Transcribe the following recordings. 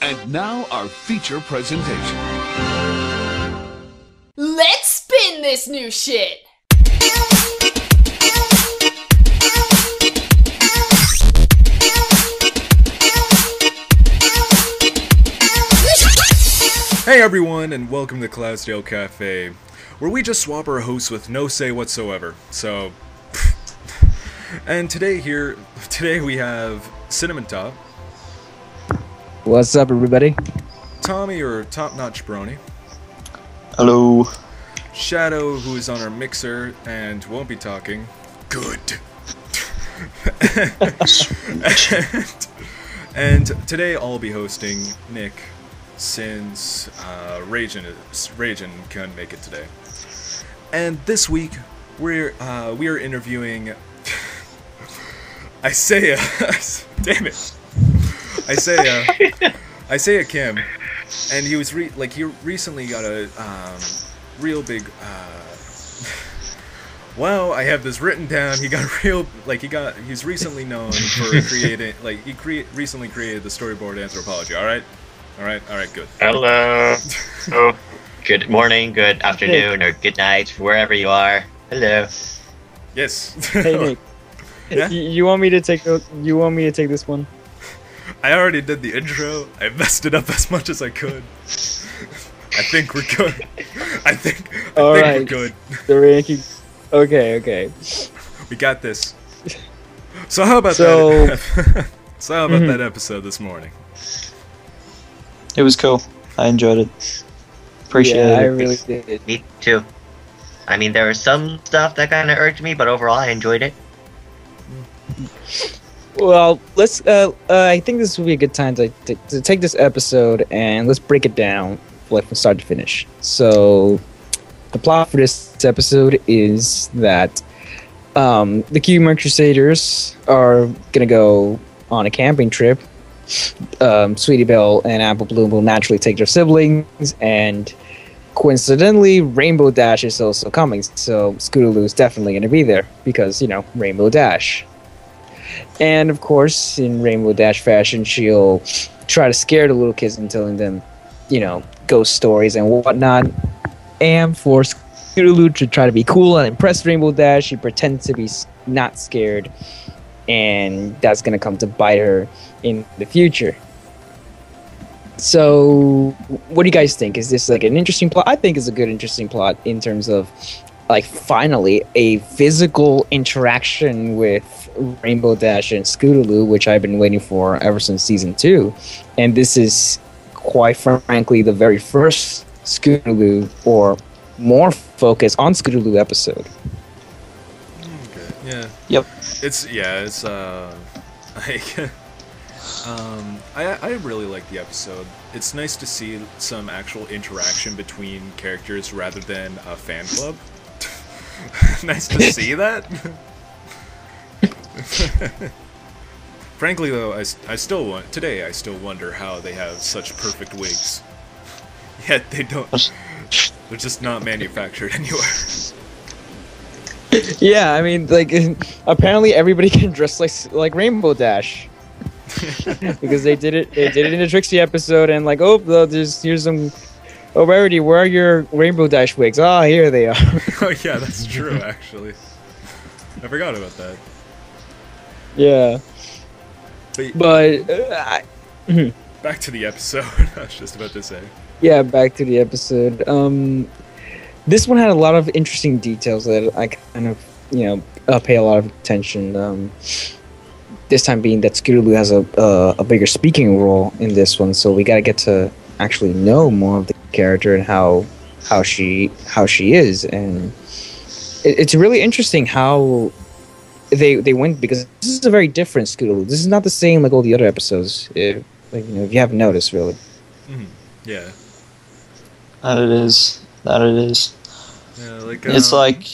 And now our feature presentation. Let's spin this new shit! Hey everyone, and welcome to CloudsDale Cafe, where we just swap our hosts with no say whatsoever. So, and today we have Cinnamon Top. What's up, everybody? Tommy, or TopNotchBrony. Hello. Shadow, who is on our mixer and won't be talking. Good. and today I'll be hosting Nick, since Ragin couldn't make it today. And this week we are interviewing Isaiah. Damn it. Isaiah Kim, and he was he recently got a real big wow, I have this written down. He got he's recently known for creating recently created the storyboard anthropology. All right, good. Hello. Oh, good morning, good afternoon, or good night, wherever you are. Hello. Yes. Hey Nick. Yeah? You want me to take this one? I already did the intro. I messed it up as much as I could. I think we're good. I think we're good. The ranking. Okay. We got this. So how about that? So how about that episode this morning? It was cool. I enjoyed it. Appreciate it. I really did. Me too. I mean, there was some stuff that kind of irked me, but overall I enjoyed it. Well, let's. I think this would be a good time to take this episode and let's break it down, from start to finish. So, the plot for this episode is that the Cuban Crusaders are gonna go on a camping trip. Sweetie Belle and Apple Bloom will naturally take their siblings, and coincidentally, Rainbow Dash is also coming. So Scootaloo is definitely gonna be there because Rainbow Dash. And of course, in Rainbow Dash fashion, she'll try to scare the little kids and telling them, ghost stories and whatnot. And for Scootaloo to try to be cool and impress Rainbow Dash, she pretends to be not scared, and that's gonna come to bite her in the future. So, what do you guys think? Is this an interesting plot? I think it's a good, interesting plot in terms of finally a physical interaction with Rainbow Dash and Scootaloo, which I've been waiting for ever since season 2. And this is, quite frankly, the very first Scootaloo, or more focus on Scootaloo episode. Okay. Yeah. Yep. It's I really like the episode. It's nice to see some actual interaction between characters rather than a fan club. Nice to see that. Frankly, though, I still wonder how they have such perfect wigs. Yet they don't. They're just not manufactured anywhere. Yeah, I mean, apparently everybody can dress like Rainbow Dash. Because they did it in the Trixie episode, and here's some. Oh, Rarity, where are your Rainbow Dash wigs? Ah, here they are. Oh yeah, that's true. Actually, I forgot about that. Yeah. But back to the episode. I was just about to say. Yeah, back to the episode. This one had a lot of interesting details that I kind of pay a lot of attention. This time being that Scootaloo has a bigger speaking role in this one, so we gotta get to actually know more of the character and how she is, and it's really interesting how they went, because this is a very different Scootaloo. This is not the same like all the other episodes, if you haven't noticed, really. Mm-hmm. Yeah. That it is. Yeah, it's like.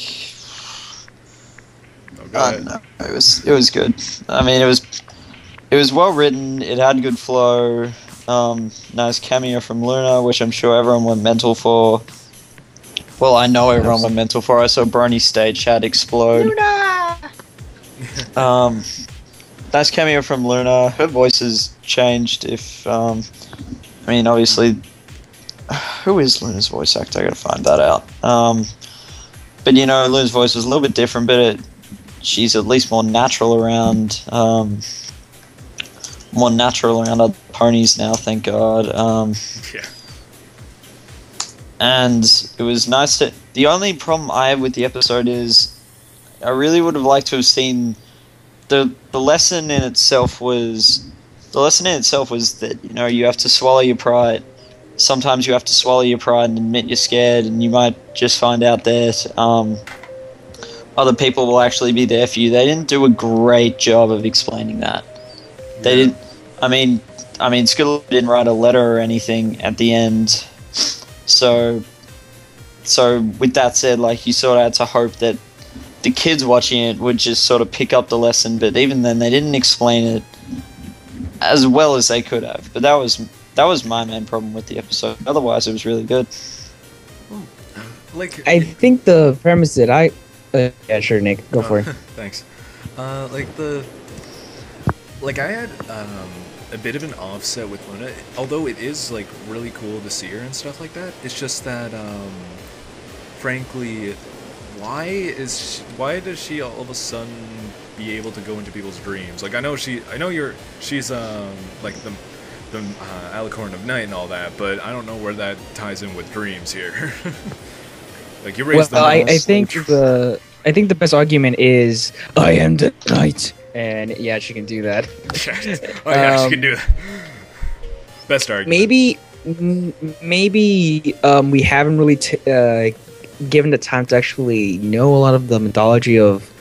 I don't know. It was good. I mean, it was well written. It had good flow. Nice cameo from Luna, which I'm sure everyone went mental for. Well, I know everyone went mental for. I saw Brony's stage chat explode. Luna! Nice cameo from Luna. Her voice has changed. If I mean, obviously, who is Luna's voice actor? I gotta find that out. But you know, Luna's voice was a little bit different, but she's at least more natural around other ponies now. Thank God. Yeah. And it was nice to. The only problem I have with the episode is, I really would have liked to have seen the lesson in itself was. The lesson in itself was that, you know, you have to swallow your pride. Sometimes you have to swallow your pride and admit you're scared, and you might just find out that other people will actually be there for you. They didn't do a great job of explaining that. They didn't. I mean, Skittle didn't write a letter or anything at the end. So with that said, like, you sort of had to hope that the kids watching it would just sort of pick up the lesson. But even then, they didn't explain it as well as they could have. But that was my main problem with the episode. Otherwise, it was really good. Like, I think the premise that yeah, sure, Nick, go for it. Thanks. I had a bit of an offset with Luna, although it is like really cool to see her and stuff like that. It's just that, frankly, why does she all of a sudden be able to go into people's dreams? Like, I know she's like the Alicorn of Night and all that, but I don't know where that ties in with dreams here. Like, you raised well, I think the best argument is I am the night, and yeah, she can do that. Oh yeah, she can do that. Best argument. Maybe we haven't really given the time to actually know a lot of the mythology of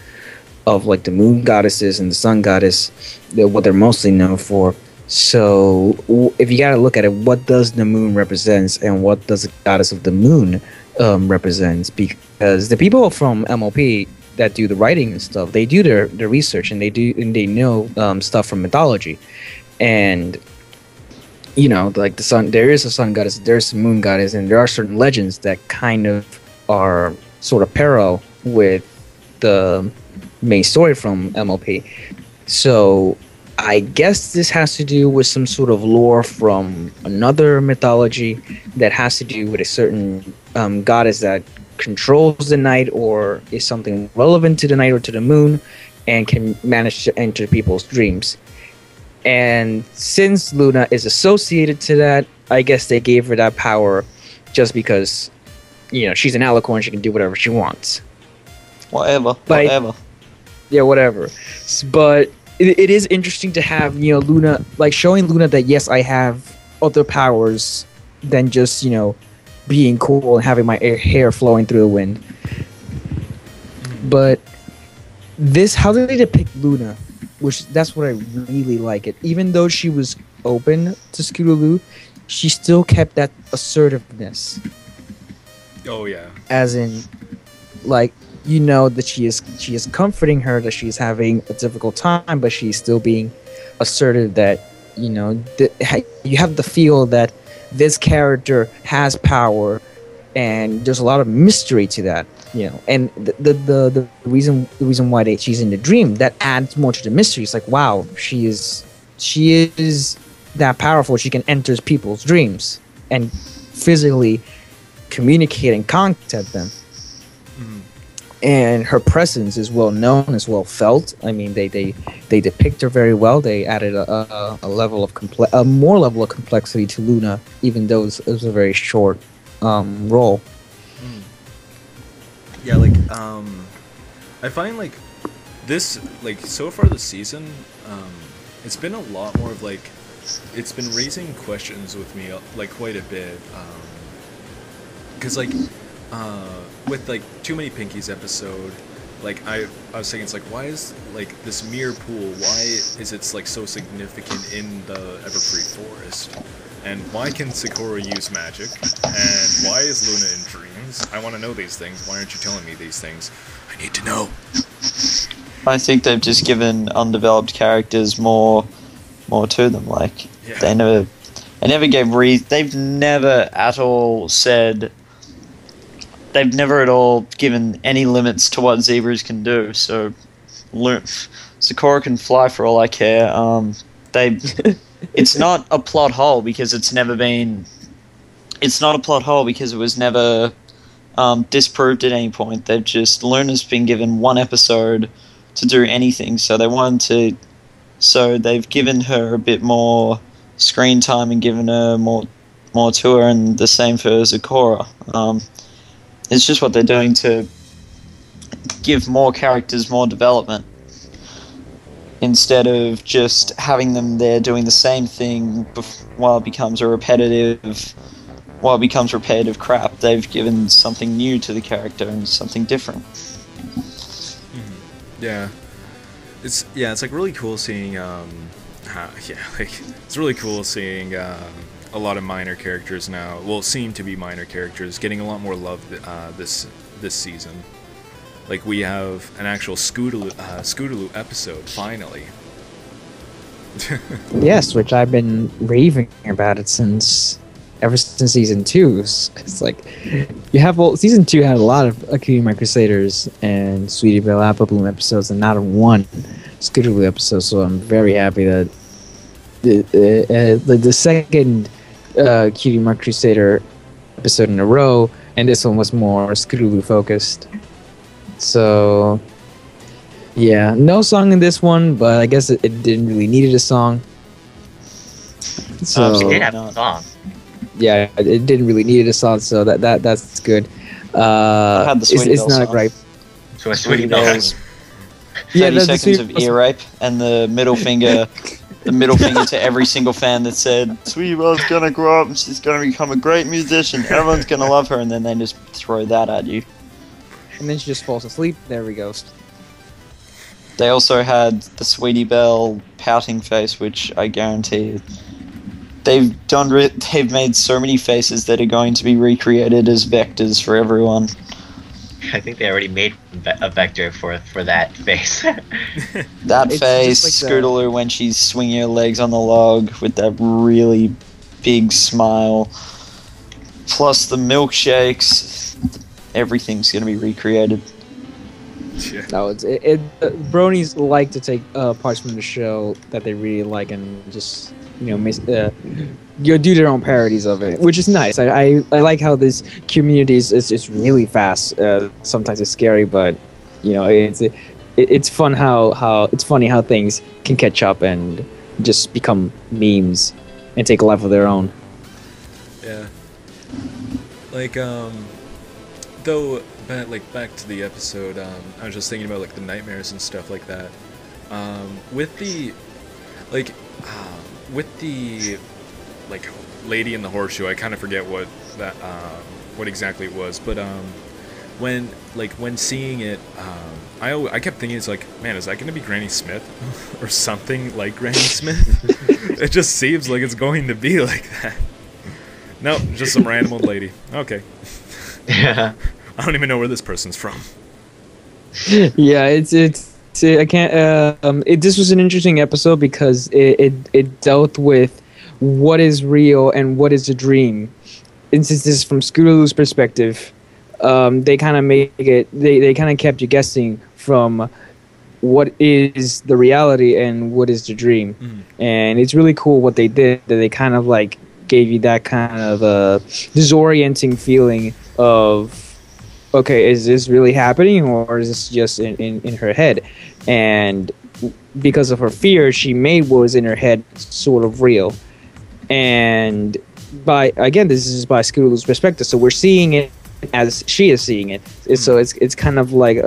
like the moon goddesses and the sun goddess, what they're mostly known for. So if you gotta look at it, what does the moon represents and what does the goddess of the moon represents? Because the people from MLP that do the writing and stuff, they do their research and they know stuff from mythology. And you know, like the sun, there is a sun goddess, there's a moon goddess, and there are certain legends that kind of are sort of parallel with the main story from MLP. So I guess this has to do with some sort of lore from another mythology that has to do with a certain goddess that controls the night or is something relevant to the night or to the moon and can manage to enter people's dreams. And since Luna is associated to that, I guess they gave her that power just because, you know, she's an Alicorn, she can do whatever she wants. Whatever. Yeah, whatever. But it is interesting to have, you know, Luna, like showing Luna that, yes, I have other powers than just, you know, being cool and having my hair flowing through the wind. But how did they depict Luna? Which, that's what I really like it. Even though she was open to Scootaloo, she still kept that assertiveness. Oh yeah. As in, like, you know that she is comforting her, that she's having a difficult time, but she's still being assertive that, you know, you have the feel that this character has power, and there's a lot of mystery to that, you know. And the reason why she's in the dream, that adds more to the mystery. It's like, wow, she is that powerful. She can enter people's dreams and physically communicate and contact them. And her presence is well known, is well felt. I mean, they depict her very well. They added a level of more level of complexity to Luna, even though it was a very short role. Yeah, like I find like this, like, so far this season, it's been a lot more of like, it's been raising questions with me like quite a bit, because like. With like Too Many Pinkies episode, like I was thinking, it's like, why is like this mirror pool, why is it like so significant in the Everfree Forest, and why can Sakura use magic, and why is Luna in dreams? I want to know these things. Why aren't you telling me these things? I need to know. I think they've just given undeveloped characters more to them. Like, yeah. they never gave they've never at all said. They've never at all given any limits to what zebras can do. So, Sakura can fly for all I care. it's not a plot hole because it's never been. It's not a plot hole because it was never disproved at any point. They've just Luna's been given one episode to do anything, so they wanted to. So they've given her a bit more screen time and given her more to her, and the same for Zecora. It's just what they're doing to give more characters more development instead of just having them there doing the same thing while it becomes repetitive crap. They've given something new to the character and something different. Yeah, it's like really cool seeing it's really cool seeing a lot of minor characters now. Well, seem to be minor characters getting a lot more love this season. Like we have an actual Scootaloo episode finally. Yes, which I've been raving about it ever since season 2. It's like season 2 had a lot of Cutie Mark Crusaders and Sweetie Belle Apple Bloom episodes, and not one Scootaloo episode. So I'm very happy that the second Cutie Mark Crusader episode in a row, and this one was more Scootaloo focused. So yeah, no song in this one, but I guess it didn't really needed a song. So it did have a song. Yeah, it didn't really need a song, so that's good. It's not a gripe. So a Sweetie Belle's 30 seconds of ear rape and the middle finger. The middle finger to every single fan that said, Sweetie Belle's gonna grow up and she's gonna become a great musician, everyone's gonna love her, and then they just throw that at you. And then she just falls asleep. There we go. They also had the Sweetie Belle pouting face, which I guarantee they've made so many faces that are going to be recreated as vectors for everyone. I think they already made a vector for that face. That It's face, just like Scootaloo when she's swinging her legs on the log with that really big smile, plus the milkshakes. Everything's going to be recreated. Yeah. No, bronies like to take parts from the show that they really like and just do their own parodies of it, which is nice. I like how this community is really fast. Sometimes it's scary, but it's fun it's funny how things can catch up and just become memes and take a life of their own. Yeah. Like though, back to the episode, I was just thinking about like the nightmares and stuff like that. With the lady in the horseshoe, I kind of forget what exactly it was, but when seeing it, I kept thinking, it's like, man, is that gonna be Granny Smith or something like Granny Smith? It just seems like it's going to be like that. No, just some random old lady. Okay. Yeah. I don't even know where this person's from. Yeah, I can't. This was an interesting episode because it dealt with what is real and what is a dream. And since this is from Scootaloo's perspective, they kind of make it. They kind of kept you guessing from what is the reality and what is the dream. And it's really cool what they did. That they kind of like gave you that kind of disorienting feeling of, okay, is this really happening or is this just in her head? And because of her fear, she made what was in her head sort of real. And this is by Scootaloo's perspective, so we're seeing it as she is seeing it. So it's kind of like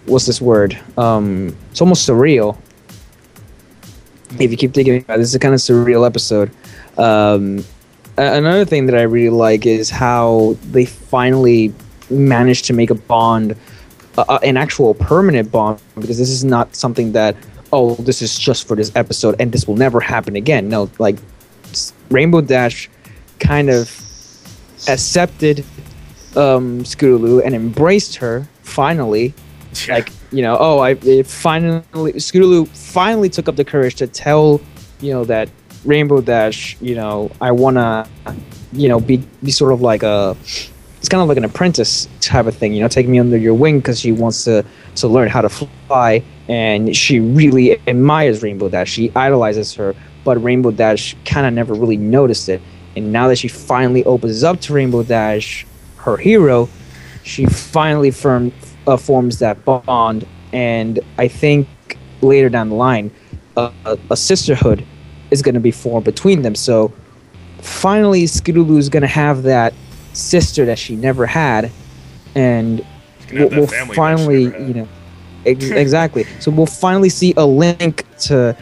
what's this word? It's almost surreal. If you keep thinking about it, this is a kind of surreal episode. Another thing that I really like is how they finally managed to make a bond, an actual permanent bond, because this is not something that, oh, this is just for this episode and this will never happen again. No, like Rainbow Dash kind of accepted Scootaloo and embraced her finally. Yeah. Like, Scootaloo finally took up the courage to tell, that Rainbow Dash, I wanna, be sort of like it's kind of like an apprentice type of thing, take me under your wing, because she wants to learn how to fly, and she really admires Rainbow Dash. She idolizes her but Rainbow Dash kind of never really noticed it. And now that she finally opens up to Rainbow Dash, her hero, she finally forms that bond. And I think later down the line, a sisterhood is going to be formed between them. So finally, Scootaloo is going to have that sister that she never had, and we'll finally, you know, exactly. So we'll finally see a link to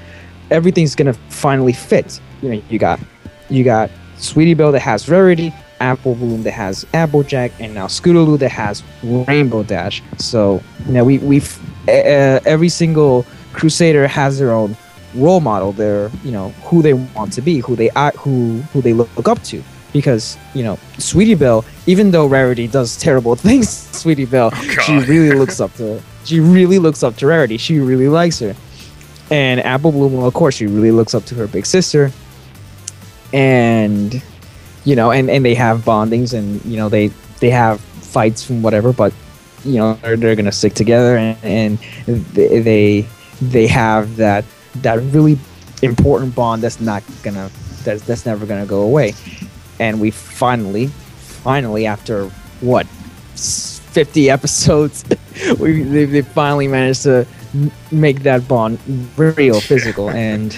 everything's going to finally fit. You know, you got Sweetie Belle that has Rarity, Apple Bloom that has Applejack, and now Scootaloo that has Rainbow Dash. So now we've every single Crusader has their own role model, their, you know, who they want to be, who they look up to. Because, you know, Sweetie Belle, even though Rarity does terrible things, Sweetie Belle, she really looks up to Rarity. She really likes her. And Apple Bloom, well, of course, she really looks up to her big sister. And, you know, and they have bondings, and, you know, they have fights and whatever, but, you know, they're gonna stick together, and they have that really important bond that's never gonna go away. And we finally after what, 50 episodes, they finally managed to make that bond real, physical, and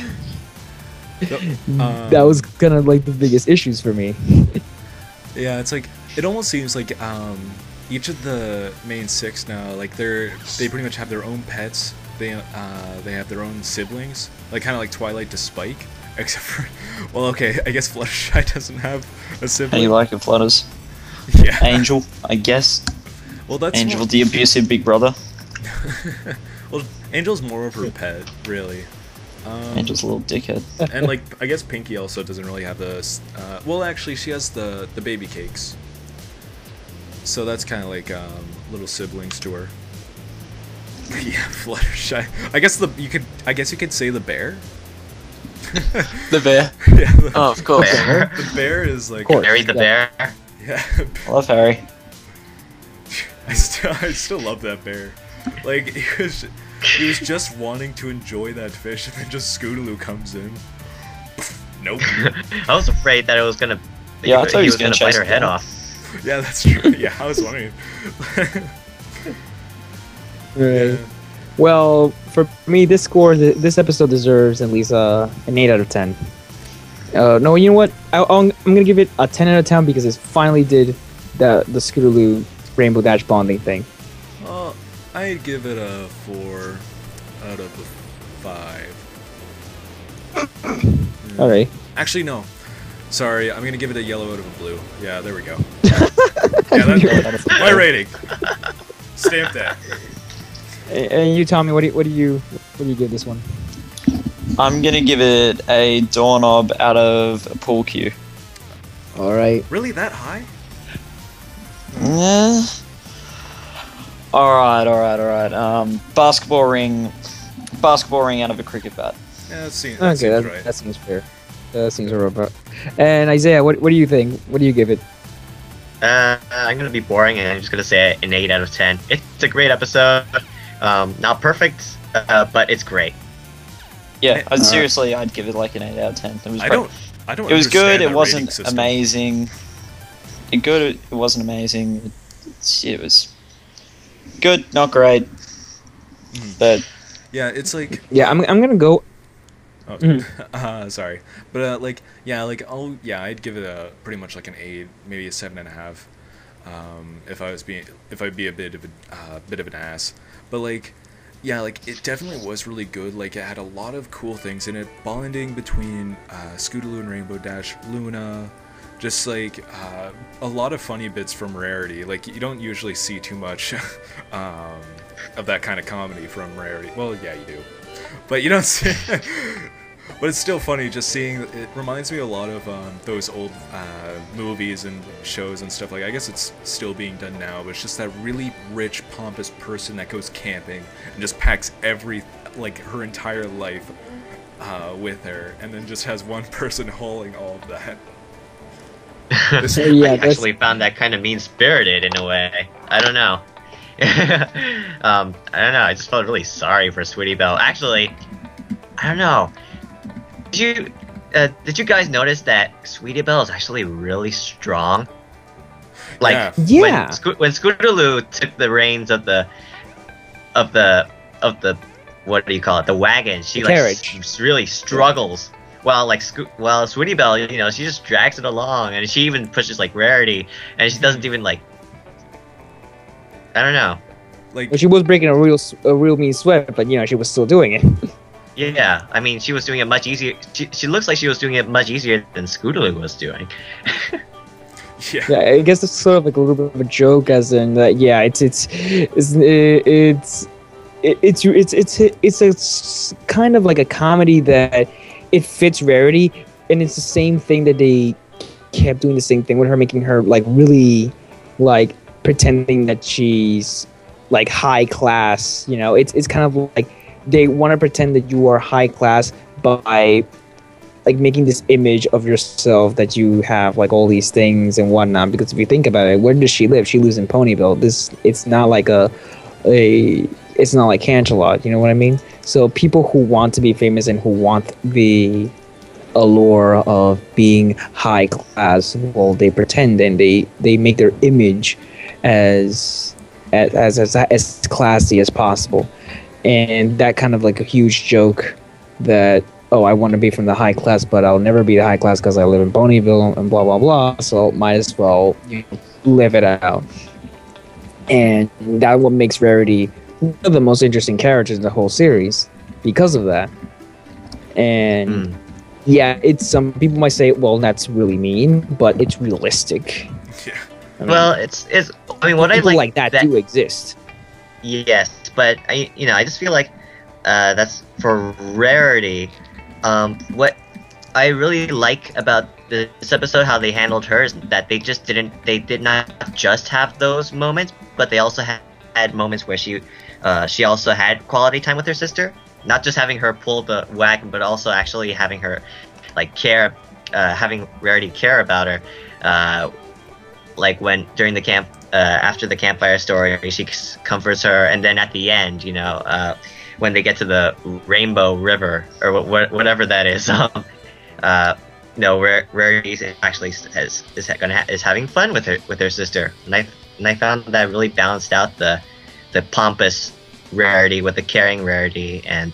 that was kind of like the biggest issues for me. Yeah, it's like, it almost seems like each of the main 6 now, like they pretty much have their own pets. They have their own siblings, like kind of like Twilight to Spike, except for, well, okay, I guess Fluttershy doesn't have a sibling. How you like it, Flutters? Yeah. Angel, I guess. Well, that's Angel, the abusive big brother. Well, Angel's more of her pet, really. Angel's a little dickhead. And like, I guess Pinky also doesn't really have the. Well, actually, she has the baby cakes. So that's kind of like little siblings to her. Yeah, Fluttershy. I guess you could say the bear. The bear. Yeah. Oh, of course. The bear is like. Harry the bear. Yeah. I love Harry. I still love that bear. Like, he was just wanting to enjoy that fish, and then just Scootaloo comes in. Nope. I was afraid that it was gonna. Yeah, I thought he he was gonna bite her head down. off. Yeah, that's true. Yeah, I was wondering. Right. Yeah. Well, for me, this episode deserves at least an 8 out of 10. No, you know what? I'm gonna give it a 10 out of 10 because it finally did the Scootaloo Rainbow Dash bonding thing. I'd give it a 4 out of 5. All right. Actually, no. Sorry, I'm gonna give it a yellow out of a blue. Yeah, there we go. Yeah, that's my rating. Stamp that. And you, Tommy, what do you give this one? I'm gonna give it a doorknob out of a pool cue. All right. Really, that high? Yeah. Alright. Basketball ring out of a cricket bat. Yeah, that seems Okay, right. that seems fair. That seems right. And Isaiah, what do you think? What do you give it? I'm gonna be boring, and I'm just gonna say an 8 out of 10. It's a great episode. Not perfect, but it's great. Yeah, seriously, I'd give it like an 8 out of 10. It was I don't. It was good. understand It that wasn't rating system. amazing. It wasn't amazing. It was good, not great. But Yeah, it's like. Yeah, I'm gonna go. Oh, sorry, but I'd give it a pretty much like an 8, maybe a 7.5. If I'd be a bit of an ass, but like, yeah, like it definitely was really good. Like it had a lot of cool things in it, bonding between Scootaloo and Rainbow Dash, Luna, just like a lot of funny bits from Rarity. Like you don't usually see too much of that kind of comedy from Rarity. Well, yeah, you do, but you don't see. But it's still funny just seeing. It reminds me a lot of those old movies and shows and stuff. Like, I guess it's still being done now, but it's just that really rich, pompous person that goes camping and just packs her entire life with her, and then just has one person hauling all of that. I actually found that kind of mean-spirited in a way. I don't know. I just felt really sorry for Sweetie Belle. Actually, I don't know. did you guys notice that Sweetie Belle is actually really strong? Like Yeah. when Scootaloo took the reins of the what do you call it, the wagon, she really struggles. While Sweetie Belle, you know, she just drags it along, and she even pushes like Rarity, and she doesn't even like, I don't know. Like, well, she was breaking a real mean sweat, but you know she was still doing it. Yeah, I mean, she was doing it much easier. She looks like she was doing it much easier than Scootaloo was doing. Yeah, I guess it's sort of like a little bit of a joke, as in that. Yeah, it's a kind of like a comedy that it fits Rarity, and it's the same thing that they kept doing the same thing with her, making her like really like pretending that she's like high class. You know, it's kind of like they want to pretend that you are high class by like making this image of yourself that you have like all these things and whatnot. Because if you think about it, where does she live? She lives in Ponyville. It's not like it's not like Canterlot, you know what I mean? So people who want to be famous and who want the allure of being high class, well, they pretend and they make their image as classy as possible. And that kind of like a huge joke that, oh, I want to be from the high class, but I'll never be the high class because I live in Ponyville and blah, blah, blah. So might as well live it out. And that what makes Rarity one of the most interesting characters in the whole series because of that. And yeah, it's some people might say, well, that's really mean, but it's realistic. Yeah. I mean, well, it's. I mean, what I like that do exist. Yes, but I just feel like that's for Rarity. What I really like about this episode, how they handled her, is that they did not just have those moments, but they also had moments where she also had quality time with her sister. Not just having her pull the wagon, but also actually having her like having Rarity care about her. Like when during the camp, after the campfire story, she comforts her, and then at the end, you know, when they get to the Rainbow River or whatever that is, Rarity actually is having fun with her sister, and I found that really balanced out the pompous Rarity with the caring Rarity, and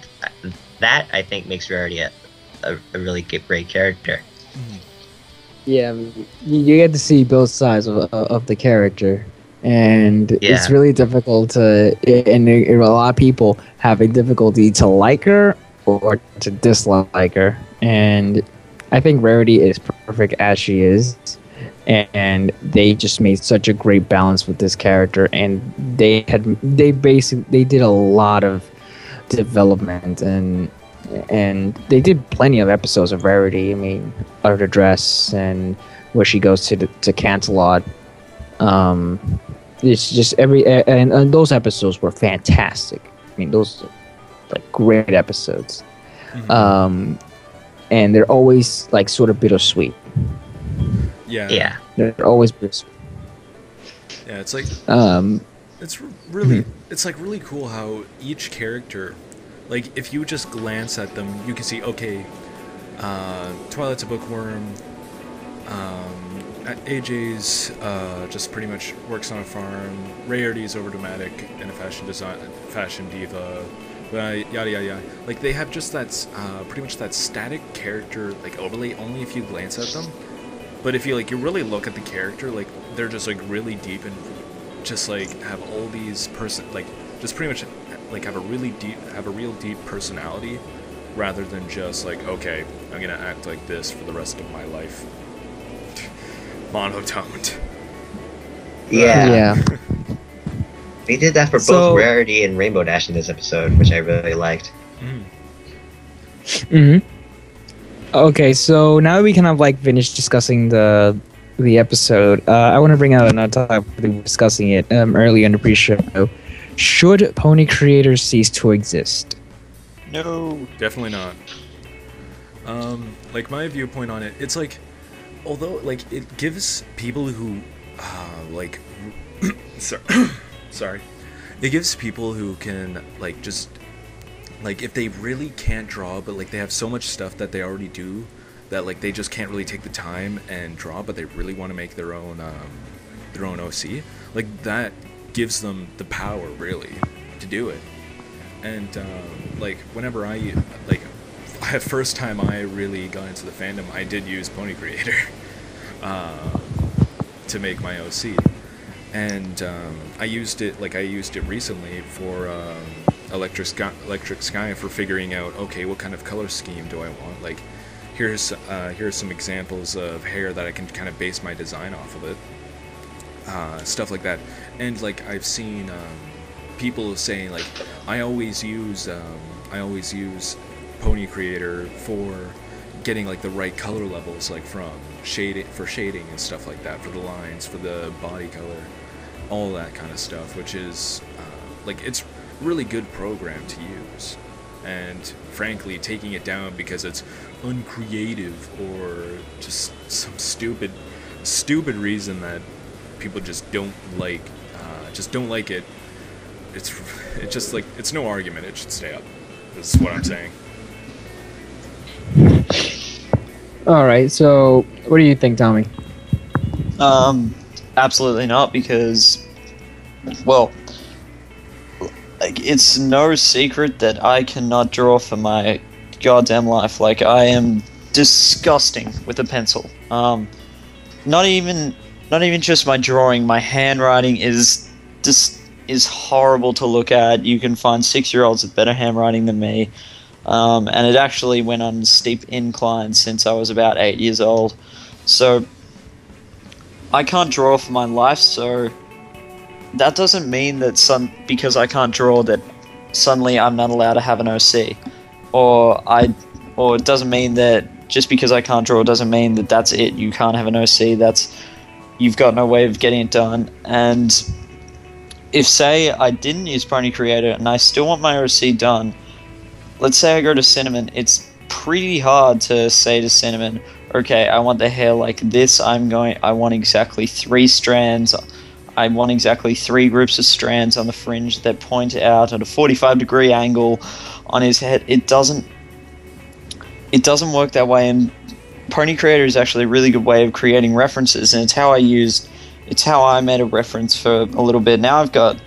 that I think makes Rarity a really great character. Yeah, you get to see both sides of the character, and it's really difficult to, and a lot of people have a difficulty to like her or to dislike her, and I think Rarity is perfect as she is, and they just made such a great balance with this character, and they did a lot of development, and they did plenty of episodes of Rarity. I mean, Out of Dress and where she goes to Canterlot. It's just and those episodes were fantastic. I mean, those are like great episodes. And they're always like sort of bittersweet. Yeah. They're always bittersweet. Yeah, it's like it's like really cool how each character, like if you just glance at them, you can see, okay, Twilight's a bookworm, AJ's just pretty much works on a farm, Rarity's over thematic and a fashion diva, yada yada yada. Like they have just that pretty much that static character like overlay only if you glance at them. But if you really look at the character, like they're just like really deep and just like have all these just pretty much like have a real deep personality, rather than just like, okay, I'm gonna act like this for the rest of my life. Monotoned. Yeah. They did that for both Rarity and Rainbow Dash in this episode, which I really liked. Okay, so now we kind of like finished discussing the episode. I want to bring out another topic. We were discussing it earlier in the pre-show. Should pony creators cease to exist? No. Definitely not. Like my viewpoint on it, it's like, although like it gives people who like sorry, it gives people who can like just like if they really can't draw, but like they have so much stuff that they already do that like they just can't really take the time and draw, but they really want to make their own OC, like that gives them the power really to do it. And like whenever I like first time I really got into the fandom, I did use Pony Creator to make my OC, and I used it recently for Electric Sky for figuring out, okay, what kind of color scheme do I want? Like here's some examples of hair that I can kind of base my design off of it, stuff like that. And like I've seen people saying like I always use Pony Creator for getting like the right color levels, like from shading and stuff like that, for the lines, for the body color, all that kind of stuff, which is like it's really good program to use. And frankly, taking it down because it's uncreative or just some stupid reason that people just don't like it, it's just like, it's no argument, it should stay up, is what I'm saying. Alright, so what do you think, Tommy? Absolutely not, because, well, like, it's no secret that I cannot draw for my goddamn life. Like, I am disgusting with a pencil. Not even just my drawing, my handwriting is horrible to look at. You can find 6-year-olds with better handwriting than me. And it actually went on a steep incline since I was about 8 years old. So I can't draw for my life, so that doesn't mean that because I can't draw that suddenly I'm not allowed to have an OC. Or it doesn't mean that just because I can't draw doesn't mean that that's it, you can't have an OC. You've got no way of getting it done. And if, say, I didn't use Pony Creator and I still want my OC done, let's say I go to Cinnamon, it's pretty hard to say to Cinnamon, okay, I want the hair like this, I want exactly 3 strands, I want exactly 3 groups of strands on the fringe that point out at a 45-degree angle on his head. It doesn't work that way, and Pony Creator is actually a really good way of creating references, and it's how I made a reference for a little bit. Now I've got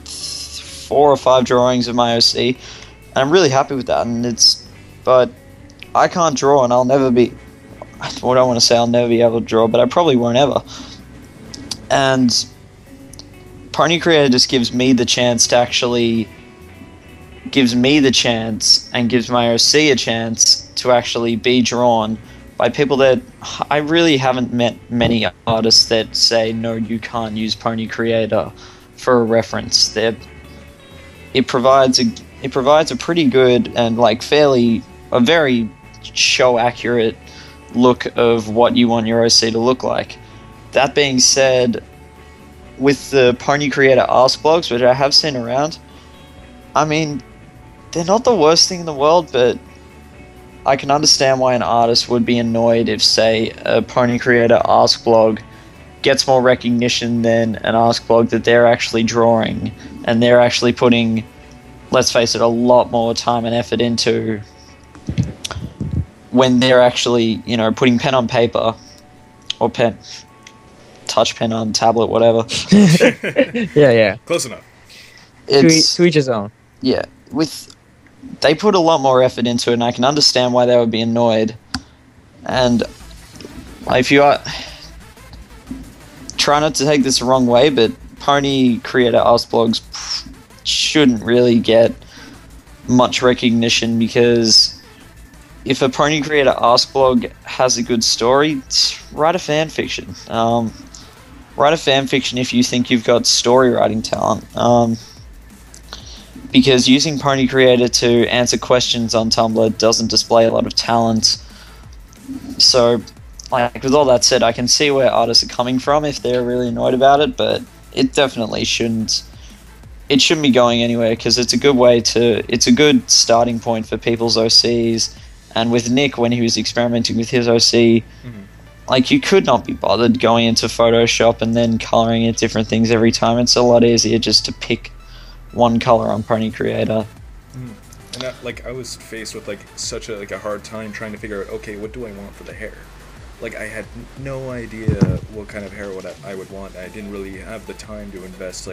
4 or 5 drawings of my OC, and I'm really happy with that. But I can't draw, and I'll never be. I don't want to say I'll never be able to draw, but I probably won't ever. And Pony Creator just gives me the chance and gives my OC a chance to actually be drawn by people that I really haven't met many artists that say, no, you can't use Pony Creator for a reference. It provides a pretty good and like a very show accurate look of what you want your OC to look like. That being said, with the Pony Creator Ask blogs, which I have seen around, I mean, they're not the worst thing in the world, but I can understand why an artist would be annoyed if, say, a Pony Creator Ask blog gets more recognition than an Ask blog that they're actually drawing, and they're actually putting, let's face it, a lot more time and effort into when they're actually, putting pen on paper, or touch pen on tablet, whatever. Yeah. Close enough. To each his own. Yeah, they put a lot more effort into it, and I can understand why they would be annoyed. And if you are, try not to take this the wrong way, but Pony Creator Ask blogs shouldn't really get much recognition, because if a Pony Creator Ask blog has a good story, write a fan fiction. Write a fan fiction if you think you've got story writing talent. Because using Pony Creator to answer questions on Tumblr doesn't display a lot of talent. So, like, with all that said, I can see where artists are coming from if they're really annoyed about it, but it definitely shouldn't. It shouldn't be going anywhere, because it's a good starting point for people's OCs. And with Nick, when he was experimenting with his OC, like, you could not be bothered going into Photoshop and then coloring it different things every time. It's a lot easier just to pick one color on Pony Creator. And I was faced with such a hard time trying to figure out, okay, what do I want for the hair? I had no idea what kind of hair I would want. I didn't really have the time to invest.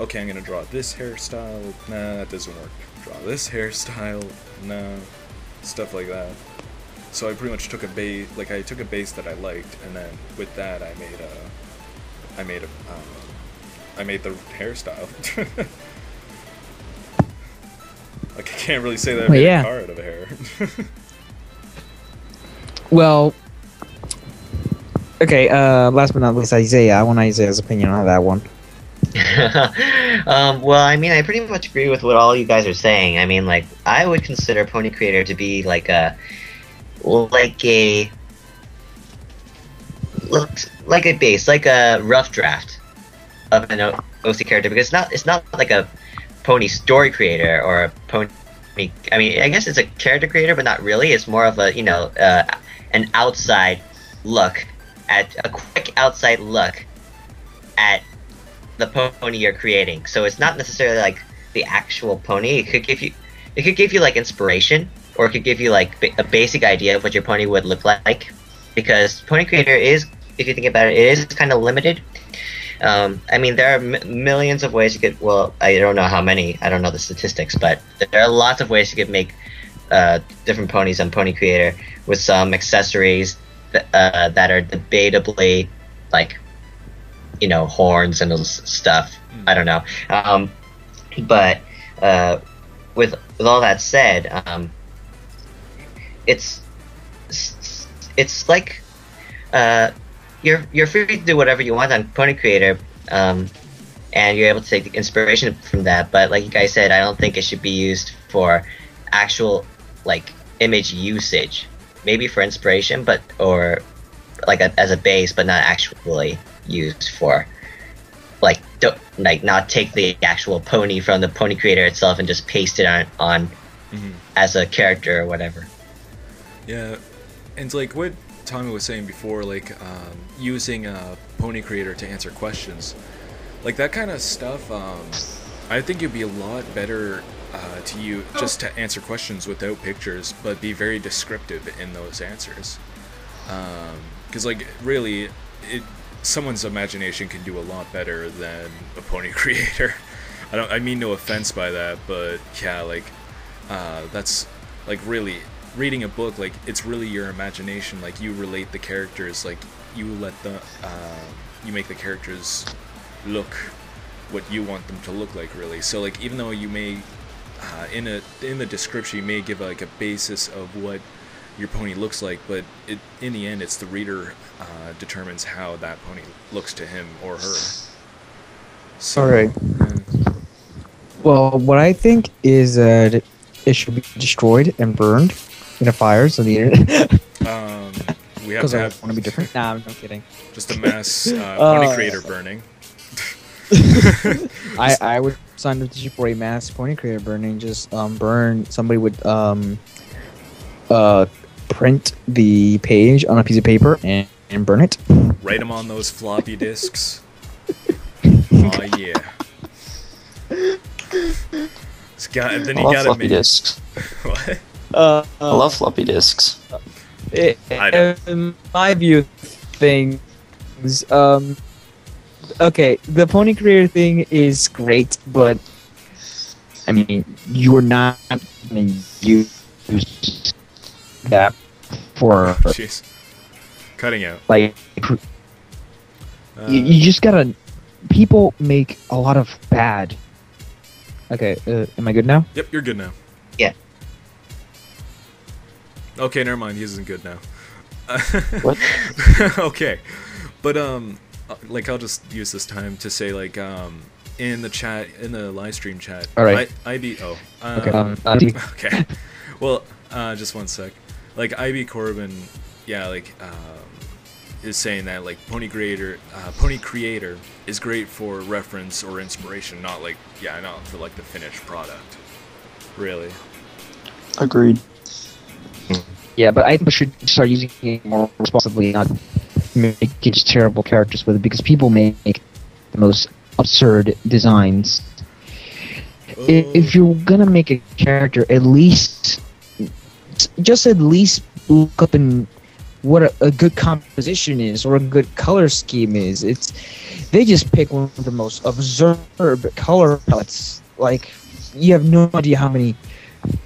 Okay, I'm gonna draw this hairstyle. Nah, that doesn't work. Draw this hairstyle. Nah, stuff like that. So I pretty much took a base. I took a base that I liked, and then with that I made the hairstyle. I can't really say that I made a car out of hair. Well, okay, last but not least, Isaiah. I want Isaiah's opinion on that one. Well, I mean, I pretty much agree with what all you guys are saying. I mean, I would consider Pony Creator to be like a base, like a rough draft of an OC character, because it's not like a pony story creator or a pony. I mean, I guess it's a character creator, but not really. It's more of a an outside look at a quick outside look at the pony you're creating. So it's not necessarily like the actual pony. It could give you inspiration, or it could give you a basic idea of what your pony would look like. Because Pony Creator is, if you think about it, it is kind of limited. I mean, there are millions of ways you could. Well, I don't know how many. I don't know the statistics, but there are lots of ways you could make different ponies on Pony Creator with some accessories that are debatably horns and stuff. I don't know. But with all that said, it's like you're free to do whatever you want on Pony Creator, and you're able to take the inspiration from that. But like you guys said, I don't think it should be used for actual image usage. Maybe for inspiration, but as a base, but not actually used for not take the actual pony from the Pony Creator itself and just paste it on as a character or whatever. Yeah, and what Tommy was saying before, using a Pony Creator to answer questions, that kind of stuff. I think it'd be a lot better just to answer questions without pictures, but be very descriptive in those answers. Because really, someone's imagination can do a lot better than a Pony Creator. I mean no offense by that, but yeah, that's really. Reading a book, it's really your imagination. You relate the characters, you let you make the characters look what you want them to look like, really. So even though you may in the description you may give a basis of what your pony looks like, but in the end it's the reader determines how that pony looks to him or her. So, alright. Well, what I think is that it should be destroyed and burned in a fire, so the internet. We have to want to be different. Nah, I'm kidding. Just a mass Pony Creator burning. I would sign the petition for a mass Pony Creator burning. Just burn. Somebody would print the page on a piece of paper and burn it. Write them on those floppy disks. Oh yeah. Then you gotta floppy disks. What? I love floppy disks. I don't. In my view of things, okay, the Pony Creator thing is great, but I mean, you're not gonna use that for Jeez. Cutting out. you just gotta. People make a lot of bad. Okay, am I good now? Yep, you're good now. Yeah. Okay, never mind. He isn't good now. What? Okay, but I'll just use this time to say in the chat, in the live stream chat. All right. Okay. Well, just one sec. IB Corbin, yeah, is saying that Pony Creator is great for reference or inspiration, not not for the finished product. Really. Agreed. Yeah, but I think we should start using it more responsibly, not make just terrible characters with it, because people make the most absurd designs. if you're gonna make a character, at least look up in what a good composition is or a good color scheme is. They just pick one of the most absurd color palettes. Like, you have no idea how many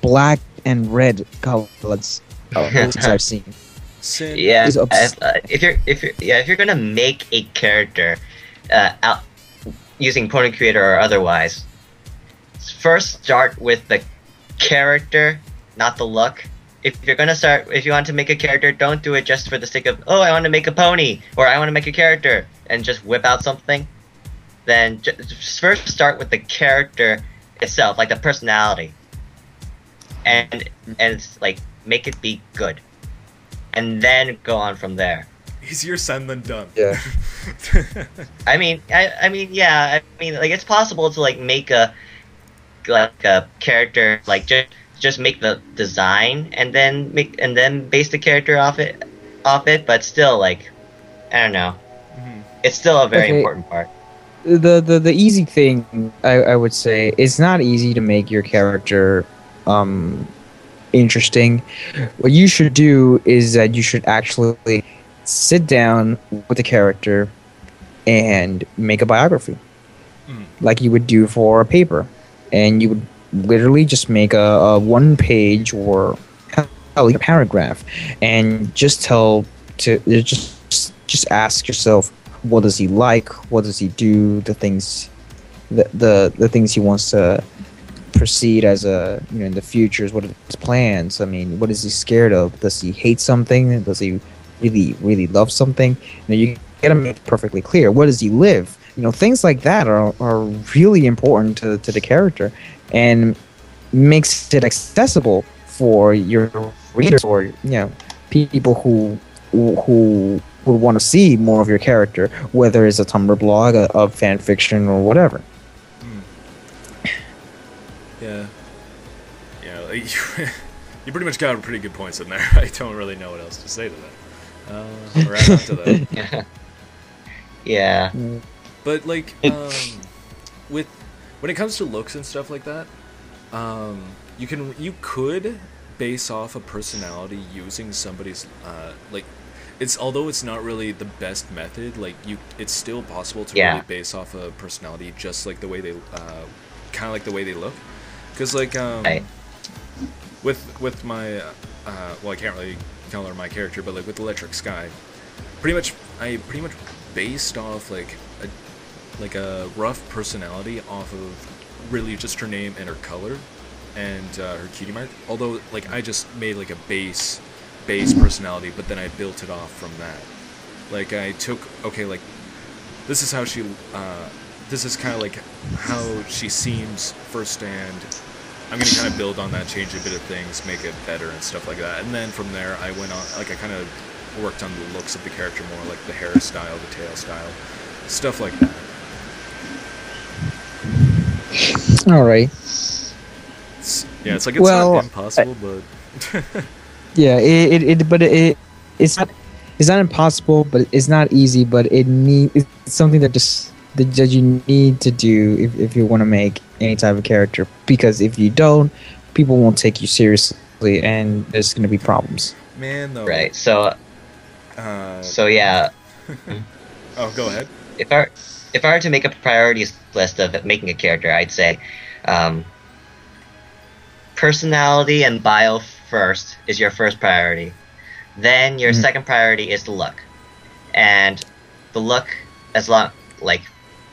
black and red color palettes I've seen. Yeah, if you're gonna make a character out using Pony Creator or otherwise, first start with the character, not the look. If you want to make a character, don't do it just for the sake of, oh, I want to make a pony, or I want to make a character, and just whip out something. Then just first start with the character itself, like the personality, and it's like, make it be good, and then go on from there. Easier said than done. Yeah. I mean, like, it's possible to like make a character, like just make the design and then base the character off it, but still, like, I don't know. Mhm. It's still a very important part. The easy thing, I would say, it's not easy to make your character interesting. What you should do is that you should actually sit down with the character and make a biography, like you would do for a paper, and you would literally just make a 1 page or a paragraph, and just ask yourself, what does he like? What does he do? The things he wants to proceed as in the futures. What are his plans? I mean, what is he scared of? Does he hate something? Does he really love something? You gotta make it perfectly clear. Where does he live? Things like that are really important to the character, and makes it accessible for your readers, or people who would want to see more of your character, whether it's a Tumblr blog, a fan fiction, or whatever. Yeah, like, you pretty much got pretty good points in there. I don't really know what else to say to that. Or add on to that. Yeah. But like, when it comes to looks and stuff like that, you could base off a personality using somebody's although it's not really the best method, it's still possible to really base off a personality, just like the way they kind of like the way they look, because with my I can't really color my character, but like with Electric Sky, I pretty much based off a rough personality off of really just her name and her color and her cutie mark. Although I just made a base personality, but then I built it off from that. I took this is how she this is kind of how she seems first, and I'm gonna kind of build on that, change a bit of things, make it better and stuff like that. And then from there I went on, I kind of worked on the looks of the character more, like the hairstyle, the tail style, stuff like that. All right. It's not impossible, but yeah, it's not impossible, but it's not easy. But it's something that you need to do if you want to make any type of character, because if you don't, people won't take you seriously, and there's going to be problems. Man, though. Right. So yeah. Oh, go ahead. If I were to make a priorities list of making a character, I'd say personality and bio first is your first priority. Then your second priority is the look, and the look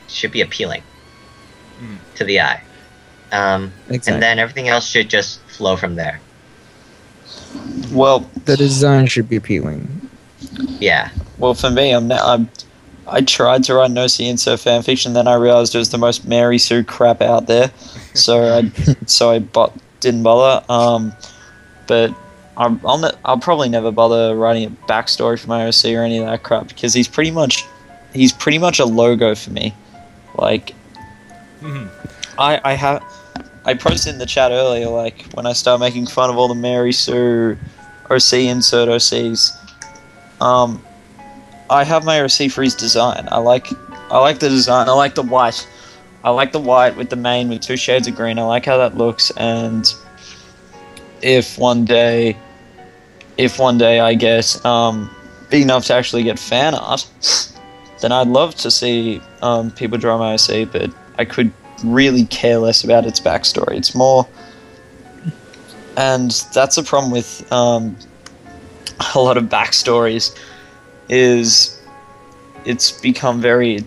should be appealing to the eye. Exactly. And then everything else should just flow from there. Well, the design should be appealing. Yeah. Well, for me, I tried to write no see insert fanfiction, then I realized it was the most Mary Sue crap out there, so I didn't bother. But I'll probably never bother writing a backstory for my OC or any of that crap, because he's pretty much a logo for me. I posted in the chat earlier, when I start making fun of all the Mary Sue OC insert OCs. I have my OC for his design. I like the design. I like the white. I like the white with the mane with 2 shades of green. I like how that looks, and if one day I get big enough to actually get fan art, then I'd love to see people draw my OC, but I could really care less about its backstory. It's more, and that's the problem with a lot of backstories, is it's become a very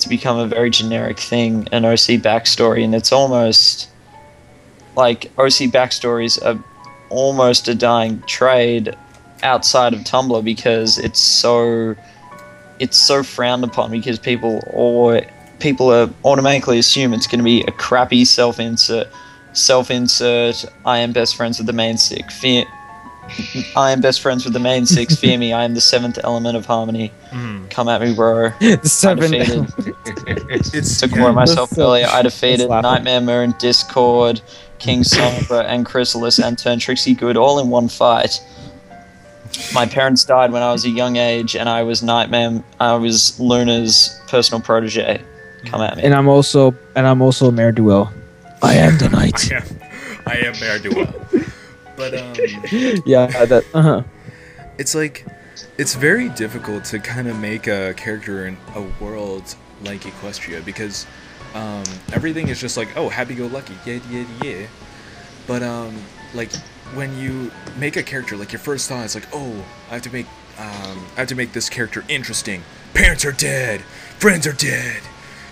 generic thing, an OC backstory, and it's almost like OC backstories are almost a dying trade outside of Tumblr, because it's so frowned upon, because people are automatically assume it's going to be a crappy self-insert. I am best friends with the main six. Fear me. I am the 7th element of harmony. Come at me, bro. The 7th. To quote myself earlier, I defeated Nightmare Moon, Discord, King Sombra, and Chrysalis, and turned Trixie good all in one fight. My parents died when I was a young age, and I was Luna's personal protege. Come at me. And I'm also Mayor Duel. I am the knight. I am Mayor Duel. But it's like, it's very difficult to kind of make a character in a world like Equestria, because everything is just like, oh, happy-go-lucky, yeah. But like, when you make a character, like, your first thought is like, oh, I have to make this character interesting. Parents are dead, friends are dead,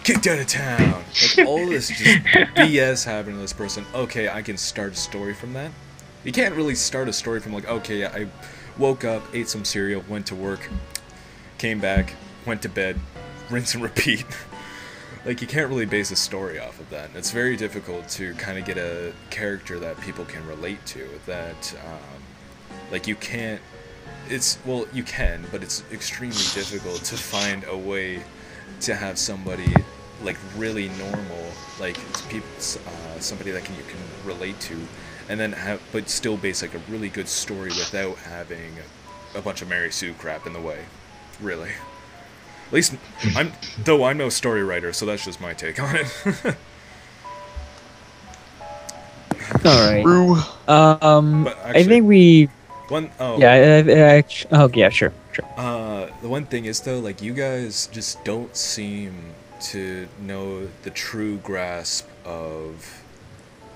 kicked out of town. Like, all this just BS happened to this person. Okay, I can start a story from that. You can't really start a story from like, okay, I woke up, ate some cereal, went to work, came back, went to bed, rinse and repeat. Like, you can't really base a story off of that. It's very difficult to kind of get a character that people can relate to, that, like, you can't, you can, but it's extremely difficult to find a way to have somebody, like, really normal, like, somebody that you can relate to, and then but still base, like, a really good story without having a bunch of Mary Sue crap in the way, really. At least, I'm no story writer, so that's just my take on it. Alright. Actually, I think we... Yeah, sure. The one thing is, though, like, you guys just don't seem to know the true grasp of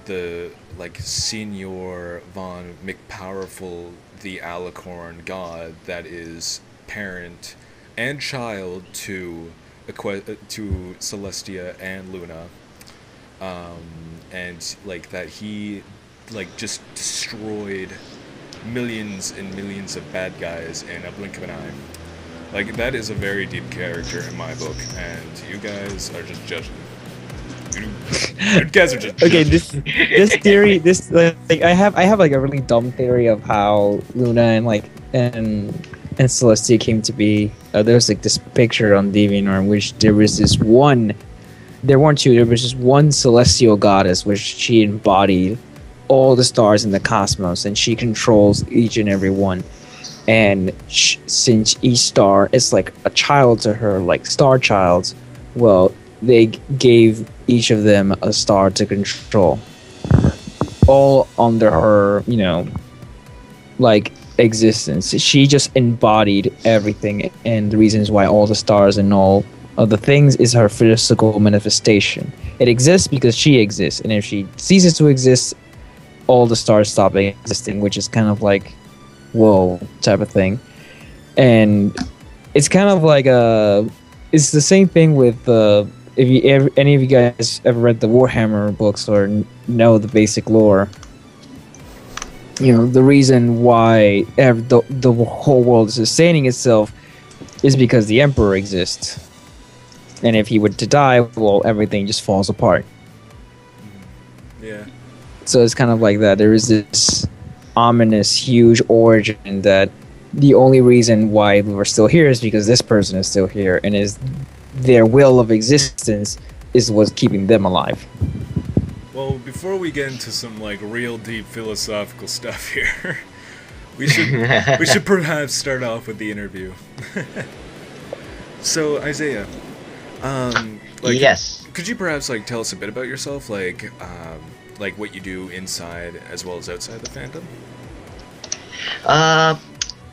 the, like, Senior Von McPowerful, the Alicorn god that is parent and child to Celestia and Luna, and, like, that he, like, just destroyed millions and millions of bad guys in a blink of an eye. Like, that is a very deep character in my book, and you guys are just judging. You guys are just okay. This theory, I have like a really dumb theory of how Luna and Celestia came to be. There's like this picture on DeviantArt in which there was this one. There weren't two. There was just one celestial goddess, which she embodied all the stars in the cosmos, and she controls each and every one. And since each star is like a child to her, like star childs, well, they gave each of them a star to control, all under her, like, existence. She just embodied everything, and the reasons why all the stars and all of the things is her physical manifestation. It exists because she exists, and if she ceases to exist, all the stars stop existing, which is kind of like, whoa, type of thing. And it's kind of like it's the same thing with if any of you guys ever read the Warhammer books or know the basic lore, the reason why the whole world is sustaining itself is because the Emperor exists. And if he were to die, well, everything just falls apart. Yeah. So it's kind of like that. There is this ominous, huge origin that the only reason why we're still here is because this person is still here, and is their will of existence is what's keeping them alive. Well, before we get into some, like, real deep philosophical stuff here, we should perhaps start off with the interview. So, Isaiah, Yes. Could you perhaps like tell us a bit about yourself, like what you do inside as well as outside the fandom?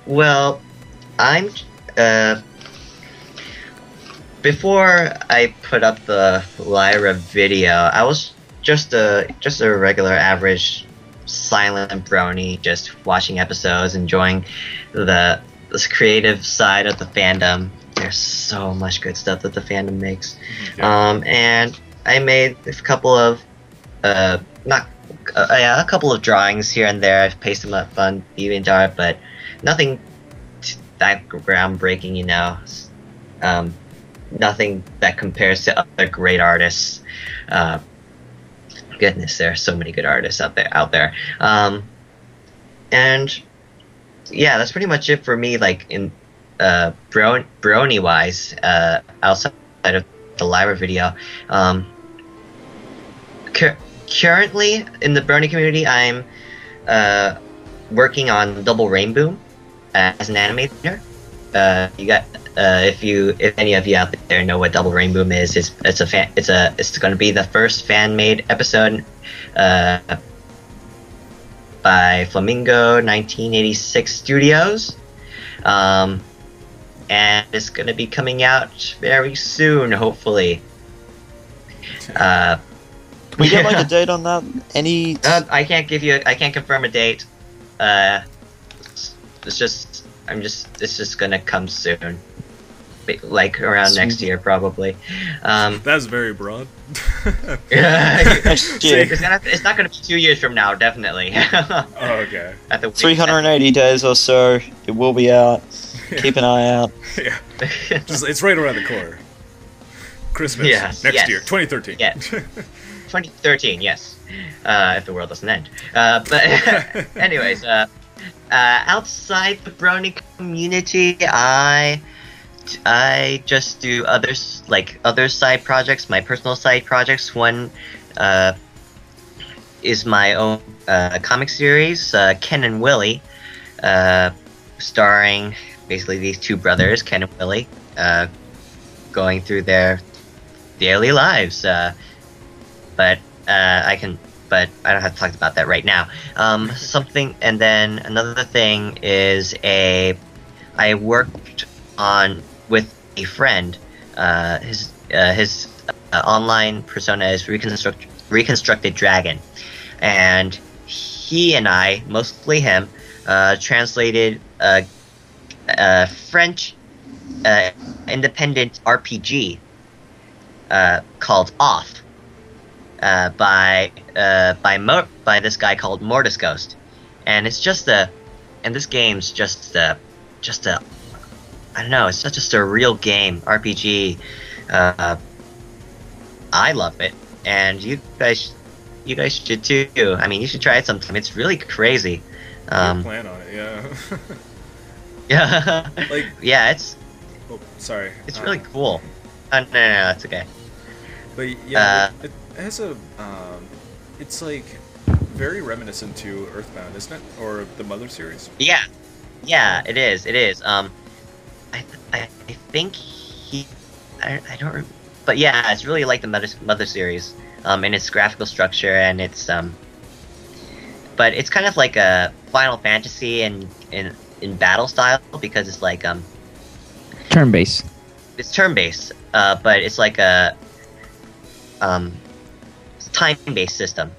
Well, I'm before I put up the Lyra video, I was just a regular average silent brony, just watching episodes, enjoying this creative side of the fandom. There's so much good stuff that the fandom makes. And I made a couple of a couple of drawings here and there. I've pasted them up on DeviantArt, but nothing that groundbreaking, you know. Nothing that compares to other great artists. Goodness, there are so many good artists out there. And yeah, that's pretty much it for me. Like in brony wise, outside of the Lyra video. Currently in the brony community, I'm working on Double Rainbow as an animator. You got if any of you out there know what Double Rainbow is, it's going to be the first fan made episode by Flamingo 1986 Studios, and it's going to be coming out very soon, hopefully. Can we get like a date on that? Any? I can't confirm a date. It's just gonna come soon, like around next year probably. That's very broad. It's not gonna be 2 years from now, definitely. Oh, okay. 380 days or so, it will be out. Keep an eye out. Yeah, it's right around the corner. Christmas next year, 2013. Yeah, 2013. Yes, if the world doesn't end. But anyways, outside the brony community, I just do other side projects, my personal side projects. One is my own comic series, Ken and Willie, starring basically these two brothers, Ken and Willie, going through their daily lives. But I don't have to talk about that right now. And then another thing is I worked on with a friend. His online persona is Reconstructed Dragon, and he and I, mostly him, translated a French independent RPG called Off. By this guy called Mortis Ghost, and this game's just a I don't know, it's just a real game RPG. I love it, and you guys should too. I mean, you should try it sometime. It's really crazy. I plan on it, yeah. Yeah, yeah, it's. Oh, sorry. It's really coll. No, that's okay. But yeah, it has a, it's like very reminiscent to Earthbound, isn't it? Or the Mother series? Yeah, it is. I think I don't, but yeah, it's really like the Mother series, in its graphical structure, and it's but it's kind of like a Final Fantasy in battle style, because it's like turn-based. It's turn-based, but it's like a time-based system.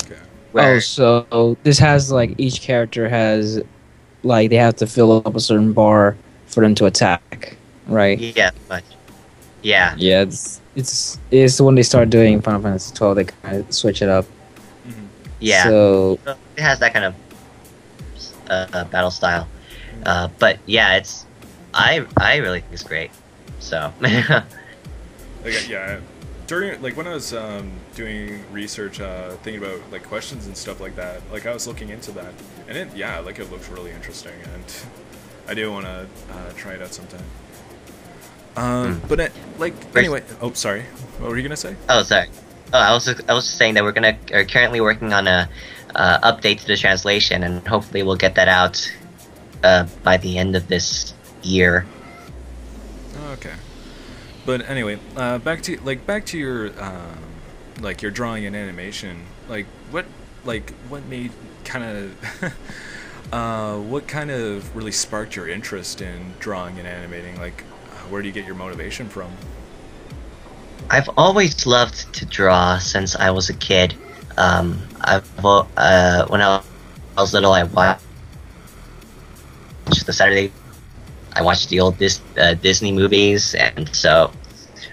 Okay. Oh, so this has like each character has like they have to fill up a certain bar for them to attack, right? Yeah, much. Yeah. Yeah, it's when they start doing Final Fantasy 12, they kind of switch it up. Mm-hmm. Yeah. So it has that kind of battle style, but yeah, I really think it's great. So. Yeah, during when I was doing research, thinking about like questions and stuff like that, like I was looking into that, and it looks really interesting, and I do want to try it out sometime. But anyway, oh sorry, what were you gonna say? Oh sorry, I was just saying that are currently working on a update to the translation, and hopefully we'll get that out by the end of this year. Okay. But anyway, back to your your drawing and animation. What made kind of what kind of really sparked your interest in drawing and animating? Where do you get your motivation from? I've always loved to draw since I was a kid. When I was little, I watched I watched the old Disney movies, and so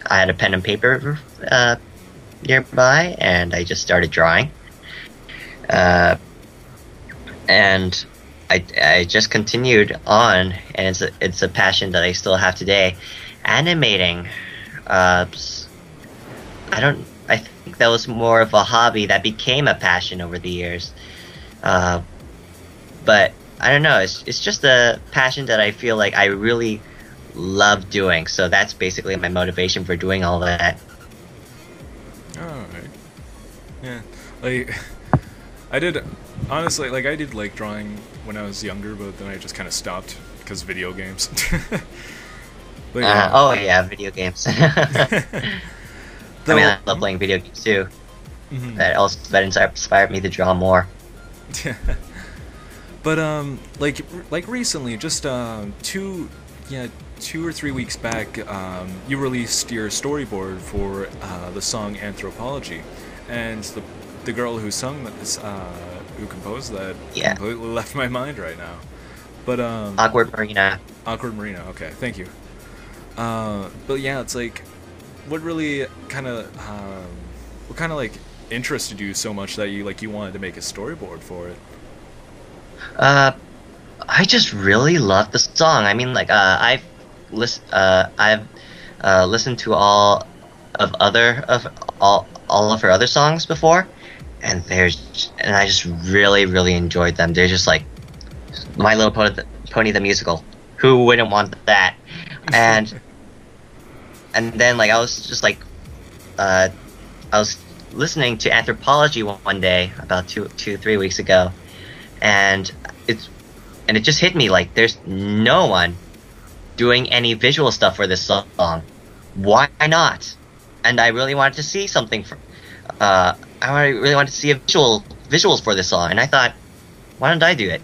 I had a pen and paper nearby, and I just started drawing. And I just continued on, and it's a passion that I still have today. Animating, I think that was more of a hobby that became a passion over the years. But I don't know, it's just a passion that I feel like I really love doing. So that's basically my motivation for doing all that. Alright. Yeah. I did drawing when I was younger, but then I just kind of stopped because video games. But, yeah. Oh yeah, video games. I mean, I love playing video games too. Mm-hmm. That inspired me to draw more. But recently, just 2 or 3 weeks back, you released your storyboard for the song Anthropology, and the girl who sung that, who composed that, completely left my mind right now. But Awkward Marina. Awkward Marina. Okay, thank you. But yeah, it's what really kind of interested you so much that you wanted to make a storyboard for it? I just really love the song. I mean, I've listened to all of her other songs before, and I just really enjoyed them. They're just like My Little Pony the musical. Who wouldn't want that? And then I was just I was listening to Anthropology one day about 3 weeks ago, and it just hit me there's no one doing any visual stuff for this song. Why not? And I really wanted to see something I really wanted to see visuals for this song, and I thought, why don't I do it?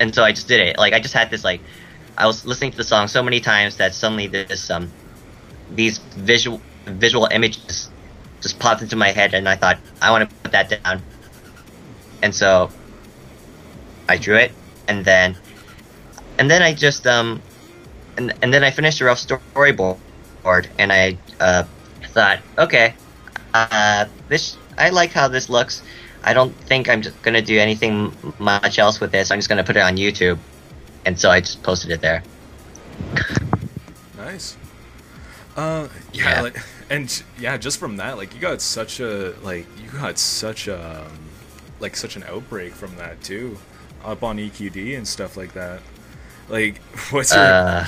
And so I just did it. I just had this I was listening to the song so many times that suddenly these visual images just popped into my head, and I thought, I want to put that down. And so I drew it, and then I just and then I finished a rough storyboard, and I thought, okay, I like how this looks. I don't think I'm just gonna do anything much else with this. I'm just gonna put it on YouTube, and so I just posted it there. Nice. Just from that, you got such an outbreak from that too, up on EQD and stuff like that. What's your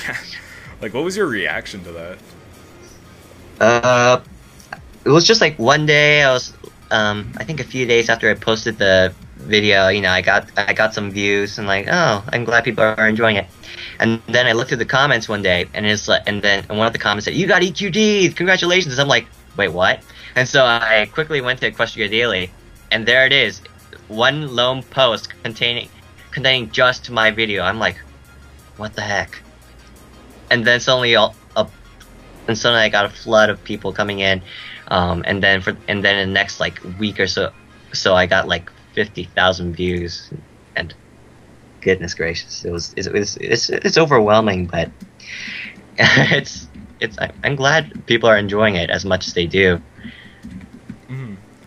what was your reaction to that? It was just one day. I was I think a few days after I posted the video, I got some views, and oh, I'm glad people are enjoying it. And then I looked at the comments one day, and and one of the comments said, "You got EQD, congratulations!" I'm like, wait, what? And so I quickly went to Equestria Daily, and there it is, one lone post containing just my video. I'm like, what the heck? And then suddenly I got a flood of people coming in, and then in the next week or so I got 50,000 views, and goodness gracious, it's overwhelming, but I'm glad people are enjoying it as much as they do.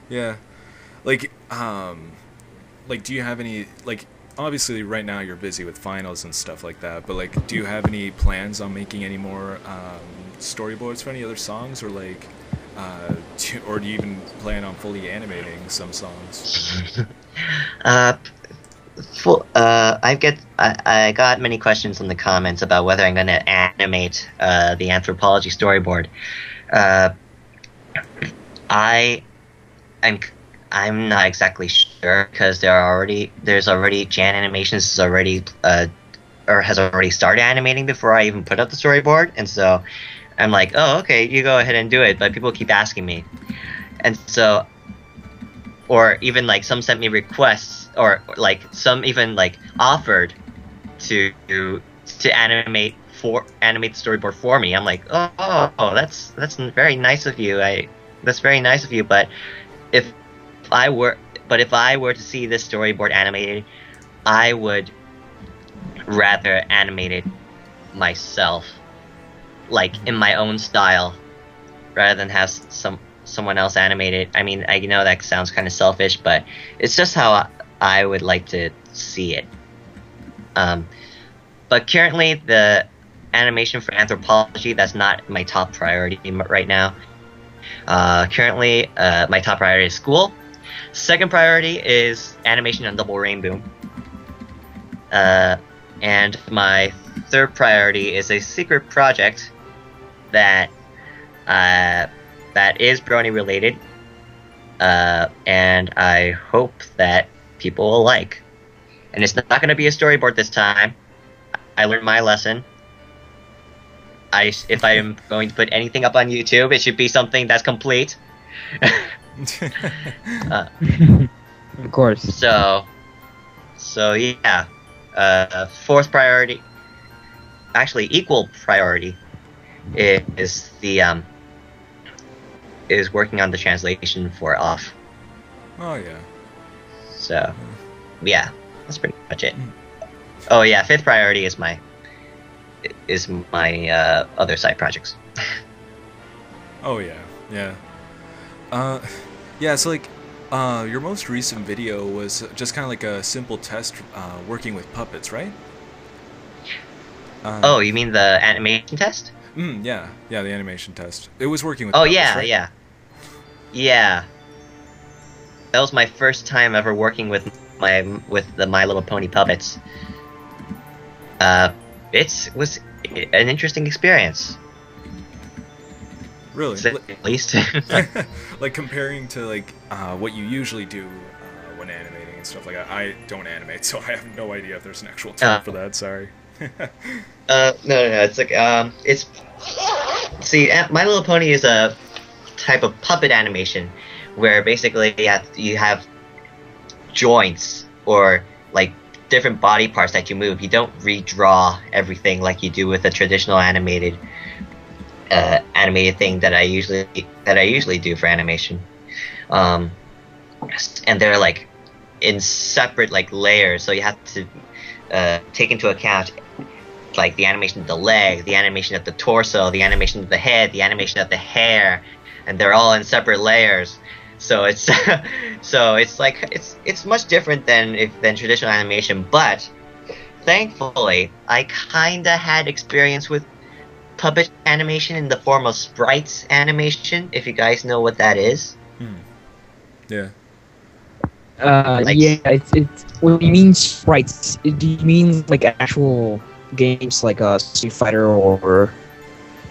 Yeah, do you have any obviously right now you're busy with finals and stuff like that, but do you have any plans on making any more storyboards for any other songs, or or do you even plan on fully animating some songs? I got many questions in the comments about whether I'm going to animate the Anthropology storyboard. I'm not exactly sure, because there's already Jan Animations has already started animating before I even put up the storyboard, and so I'm like, oh, okay, you go ahead and do it, but people keep asking me. And so, or even like some sent me requests, or like some even like offered to animate the storyboard for me. I'm like, oh, that's very nice of you. That's very nice of you. But if I were to see this storyboard animated, I would rather animate it myself, like in my own style, rather than have someone else animate it. I mean, I know that sounds kind of selfish, but it's just how I would like to see it. But currently, the animation for Anthropology, that's not my top priority right now. Currently, my top priority is school. Second priority is animation on Double Rainbow. And my third priority is a secret project that is Brony related, and I hope that people will like. And it's not going to be a storyboard this time. I learned my lesson. If I am going to put anything up on YouTube, it should be something that's complete. Of course. So yeah. Fourth priority, actually equal priority, is working on the translation for Off. Oh yeah. So yeah, that's pretty much it. Oh yeah, fifth priority is my other side projects. Oh yeah, yeah. Yeah, so like, your most recent video was just kind of like a simple test working with puppets, right? Oh, you mean the animation test? Yeah, the animation test. It was working with Oh puppets, yeah, right? yeah. That was my first time ever working with the My Little Pony puppets. It was an interesting experience. Really? At least. Like comparing to like what you usually do when animating and stuff like that. I don't animate, so I have no idea if there's an actual term for that. Sorry. No. It's like see, My Little Pony is a type of puppet animation where basically you have joints or like different body parts that you move. You don't redraw everything like you do with a traditional animated thing that I usually do for animation. And they're like in separate like layers, so you have to take into account like the animation of the leg, the animation of the torso, the animation of the head, the animation of the hair, and they're all in separate layers. So it's it's much different than traditional animation, but thankfully I kinda had experience with puppet animation in the form of sprites animation, if you guys know what that is. Yeah. Yeah, it's when you mean sprites, do you mean like actual games like Street Fighter or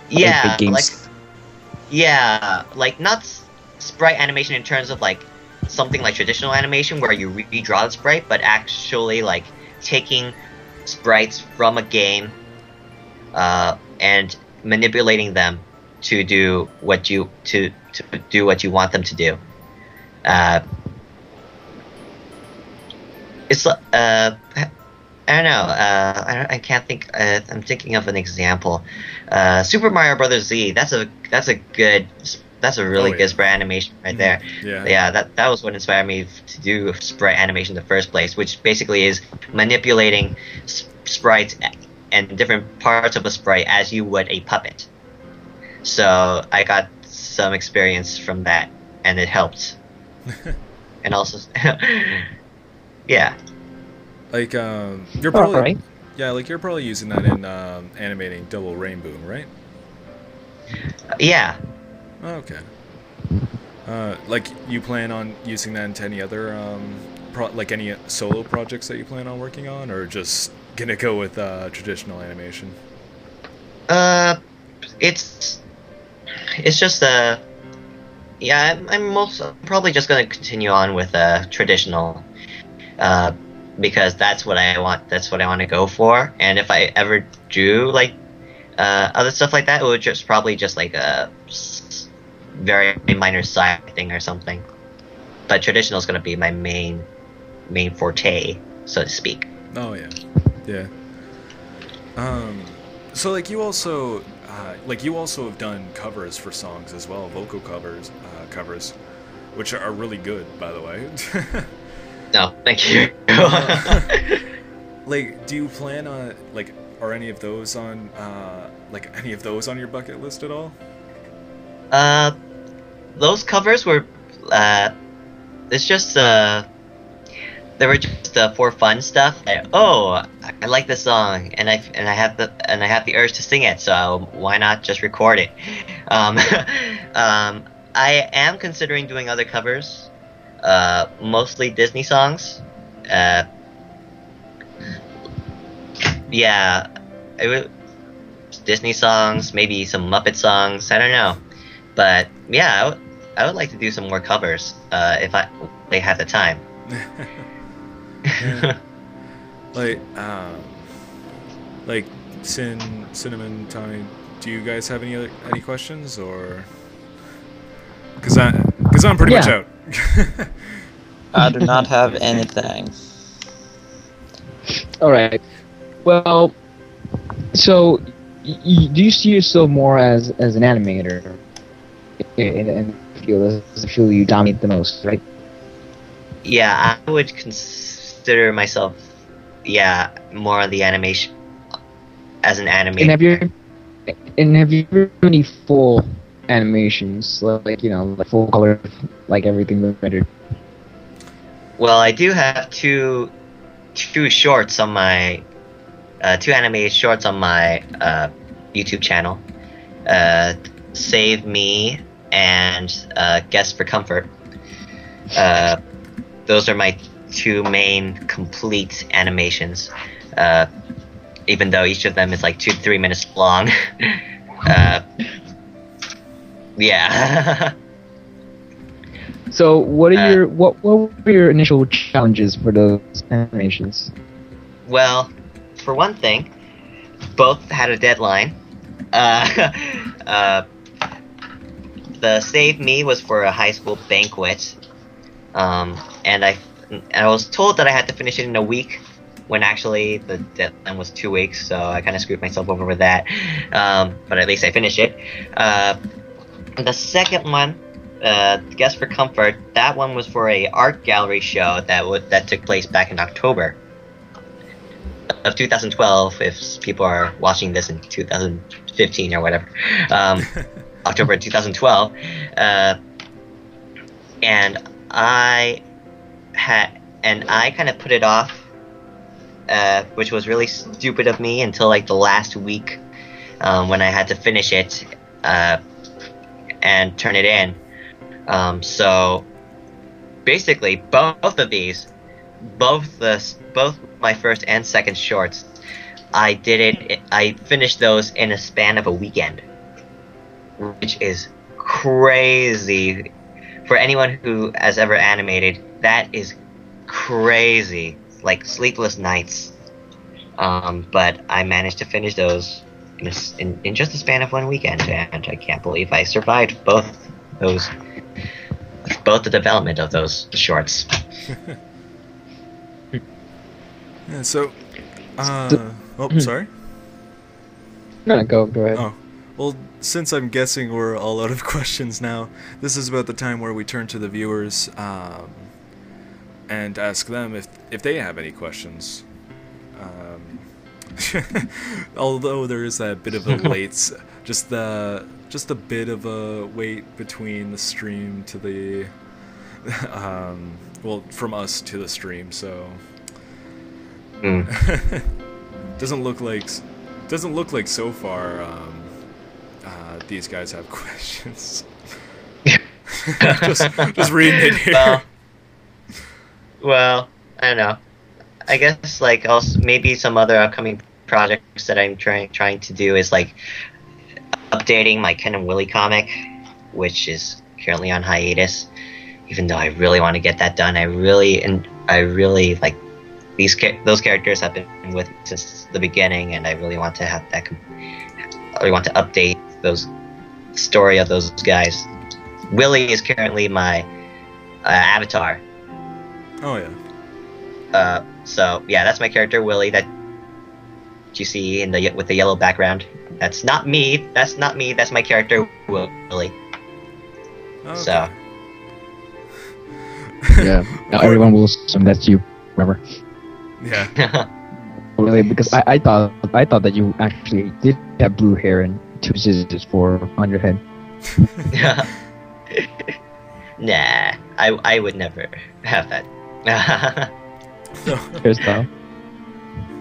Yeah, big like games? like not sprite animation in terms of like something like traditional animation where you redraw the sprite, but actually like taking sprites from a game and manipulating them to do what you want them to do. It's I don't know. I can't think. I'm thinking of an example. Super Mario Brothers Z. That's a really good sprite animation right there. Yeah. That was what inspired me to do sprite animation in the first place, which basically is manipulating sprites and different parts of a sprite as you would a puppet. So I got some experience from that, and it helped. And also, yeah. Like you're probably Alright. you're probably using that in animating Double Rainbow, right? Yeah. Oh, okay. Like you plan on using that into any other like any solo projects that you plan on working on, or just gonna go with traditional animation? It's just yeah. I'm probably just gonna continue on with traditional, because that's what I want. That's what I want to go for. And if I ever do like Other stuff like that would just probably just like a very minor side thing or something. But traditional is going to be my main forte, so to speak. Oh yeah, yeah. So like you also have done covers for songs as well, vocal covers, which are really good, by the way. No, thank you. Like, do you plan on like, are any of those on your bucket list at all? Those covers were it's just they were just for fun stuff. I like this song, and I have the urge to sing it, so why not just record it? I am considering doing other covers, mostly Disney songs. Yeah, Disney songs, maybe some Muppet songs. I don't know, but yeah, I would like to do some more covers if they have the time. Yeah. Like Cinnamon, Tommy, do you guys have any questions, or because I'm pretty much out. I do not have anything. All right. Well, so do you see yourself more as an animator, and feel you dominate the most, right? Yeah, I would consider myself, more on the animation as an animator. And have you ever done any full animations, like full color, like everything rendered? Well, I do have two shorts on my two animated shorts on my YouTube channel. Save Me and Guess for Comfort. Those are my two main complete animations. Even though each of them is like 2 to 3 minutes long. Yeah. So what were your initial challenges for those animations? Well, for one thing, both had a deadline. The Save Me was for a high school banquet, and I was told that I had to finish it in a week, when actually the deadline was 2 weeks, so I kind of screwed myself over with that. But at least I finished it. The second one, Guess for Comfort, that one was for a art gallery show that took place back in October of 2012, if people are watching this in 2015 or whatever. October 2012. And I kind of put it off, which was really stupid of me, until like the last week, when I had to finish it and turn it in. So basically, both of these, both my first and second shorts, I finished those in a span of a weekend, which is crazy for anyone who has ever animated. That is crazy, like sleepless nights. But I managed to finish those in just a span of one weekend, and I can't believe I survived both the development of those shorts. Yeah, so, sorry? No, go ahead. Oh, well, since I'm guessing we're all out of questions now, this is about the time where we turn to the viewers, and ask them if they have any questions. Although there is that bit of a just a bit of a wait between the stream to the, from us to the stream, so. Doesn't look like so far these guys have questions. just reading it here. Well, I don't know. I guess like also maybe some other upcoming projects that I'm trying to do is like updating my Ken and Willie comic, which is currently on hiatus. Even though I really want to get that done, I really like those characters have been with me since the beginning, and I really want to have probably want to update those story of those guys. Willie is currently my avatar. Oh yeah. So yeah, that's my character Willie that you see in the with the yellow background. That's not me. That's not me. That's my character Willie. Okay. So Yeah. Now everyone will assume that's you. Remember? Yeah. Really, because I thought that you actually did have blue hair and 2 scissors on your head. nah, I would never have that. Here's Tom.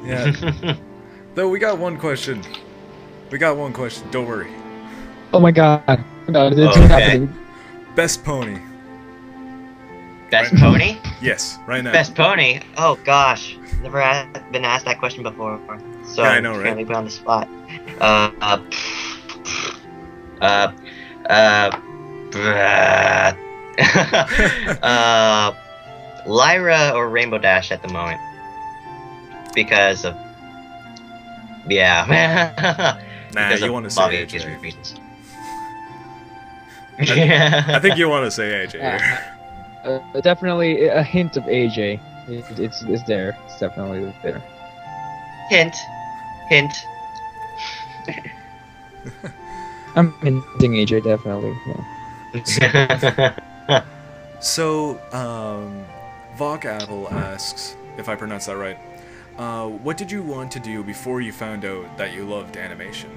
Yeah. Though we got one question. Don't worry. Oh my god. No, it's Okay. happening. Best pony. Best pony? Yes, right now. Best pony? Oh gosh, never been asked that question before. So Yeah, I know, right? currently put on the spot. Lyra or Rainbow Dash at the moment, because of Nah, because you of want to say obvious AJ. reasons. I think you want to say AJ here. Definitely a hint of AJ. It's there. It's definitely there. Hint. I'm hinting AJ definitely. Yeah. So, Vok Apple asks, if I pronounce that right, what did you want to do before you found out that you loved animation?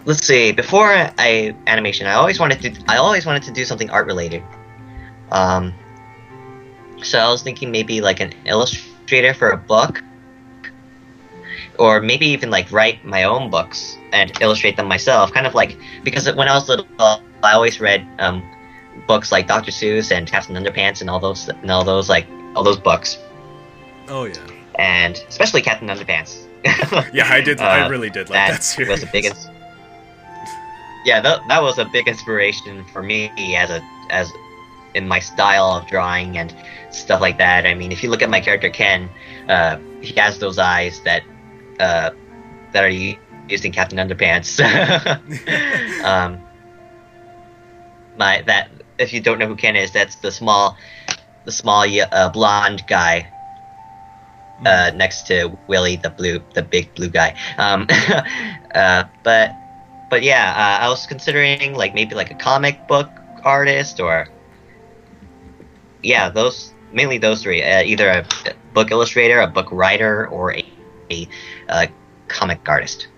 Let's see. Before animation, I always wanted to do something art related. So I was thinking maybe like an illustrator for a book, or maybe even like write my own books and illustrate them myself. Kind of like, because when I was little, I always read books like Dr. Seuss and Captain Underpants and all those books, Oh yeah. and especially Captain Underpants. Yeah, I did. I really did like that series. Was a big yeah, that was a big inspiration for me as in my style of drawing and stuff like that. I mean, if you look at my character Ken, he has those eyes that are used in Captain Underpants. That if you don't know who Ken is, that's the small blonde guy next to Willie, the big blue guy. But yeah, I was considering maybe a comic book artist, or mainly those three. Either a book illustrator, a book writer, or a comic artist.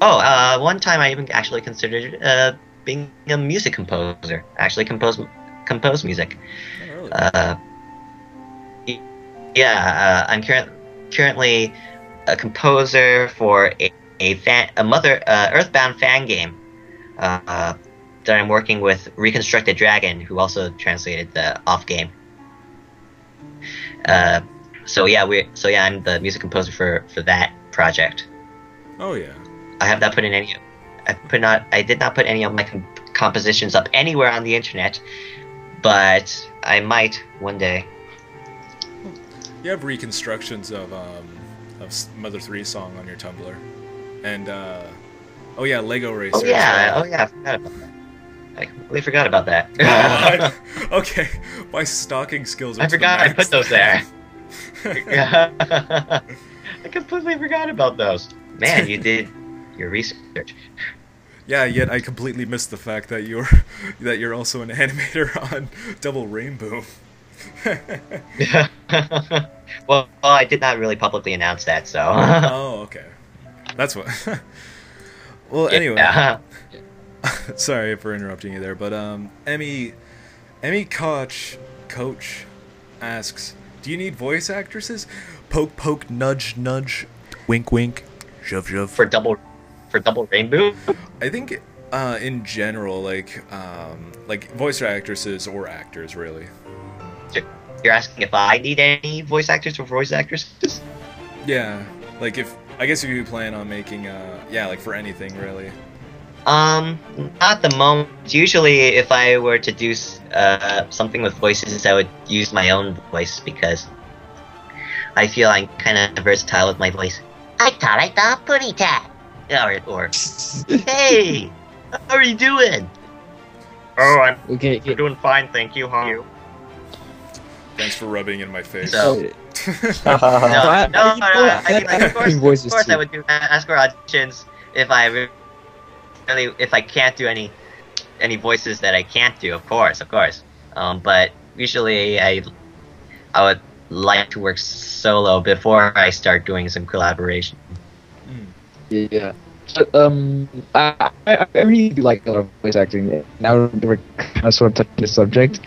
Oh, one time I even actually considered being a music composer. Actually, compose music. Oh, really? I'm currently a composer for a Earthbound fan game that I'm working with Reconstructed Dragon, who also translated the off game. So I'm the music composer for that project. Oh yeah. I have not put in any. I did not put any of my compositions up anywhere on the internet, but I might one day. You have reconstructions of Mother 3 song on your Tumblr, and oh yeah, Lego Racer. Oh yeah, I forgot about that. I completely forgot about that. Okay, my stalking skills are I to the forgot I max. put those there. I completely forgot about those. Man, you did your research. Yeah, yet I completely missed the fact that you're also an animator on Double Rainbow. Well, I did not really publicly announce that, so. Oh, okay. That's what. Well, anyway. Yeah. Sorry for interrupting you there, but Emmy Coach asks, "Do you need voice actresses? Poke, poke, nudge, nudge, wink, wink, shove, shove." For double rainbow. I think in general, like voice actresses or actors, really. You're asking if I need any voice actors or voice actresses? Yeah, like if you plan on making for anything really. Not at the moment. Usually, if I were to do something with voices, I would use my own voice, because I feel I'm kind of versatile with my voice. I thought I thought putty tat. Or hey, how are you doing? Oh, I'm Okay. doing fine, thank you. How are you? Thanks for rubbing in my face. So, Uh, I mean, like, of Voices course too. I would do ask for auditions if I really, if I can't do any voices that I can't do, of course. But usually I would like to work solo before I start doing some collaboration. Yeah. So, I really do like a lot of voice acting. Now that we're kind of sort of touching the subject.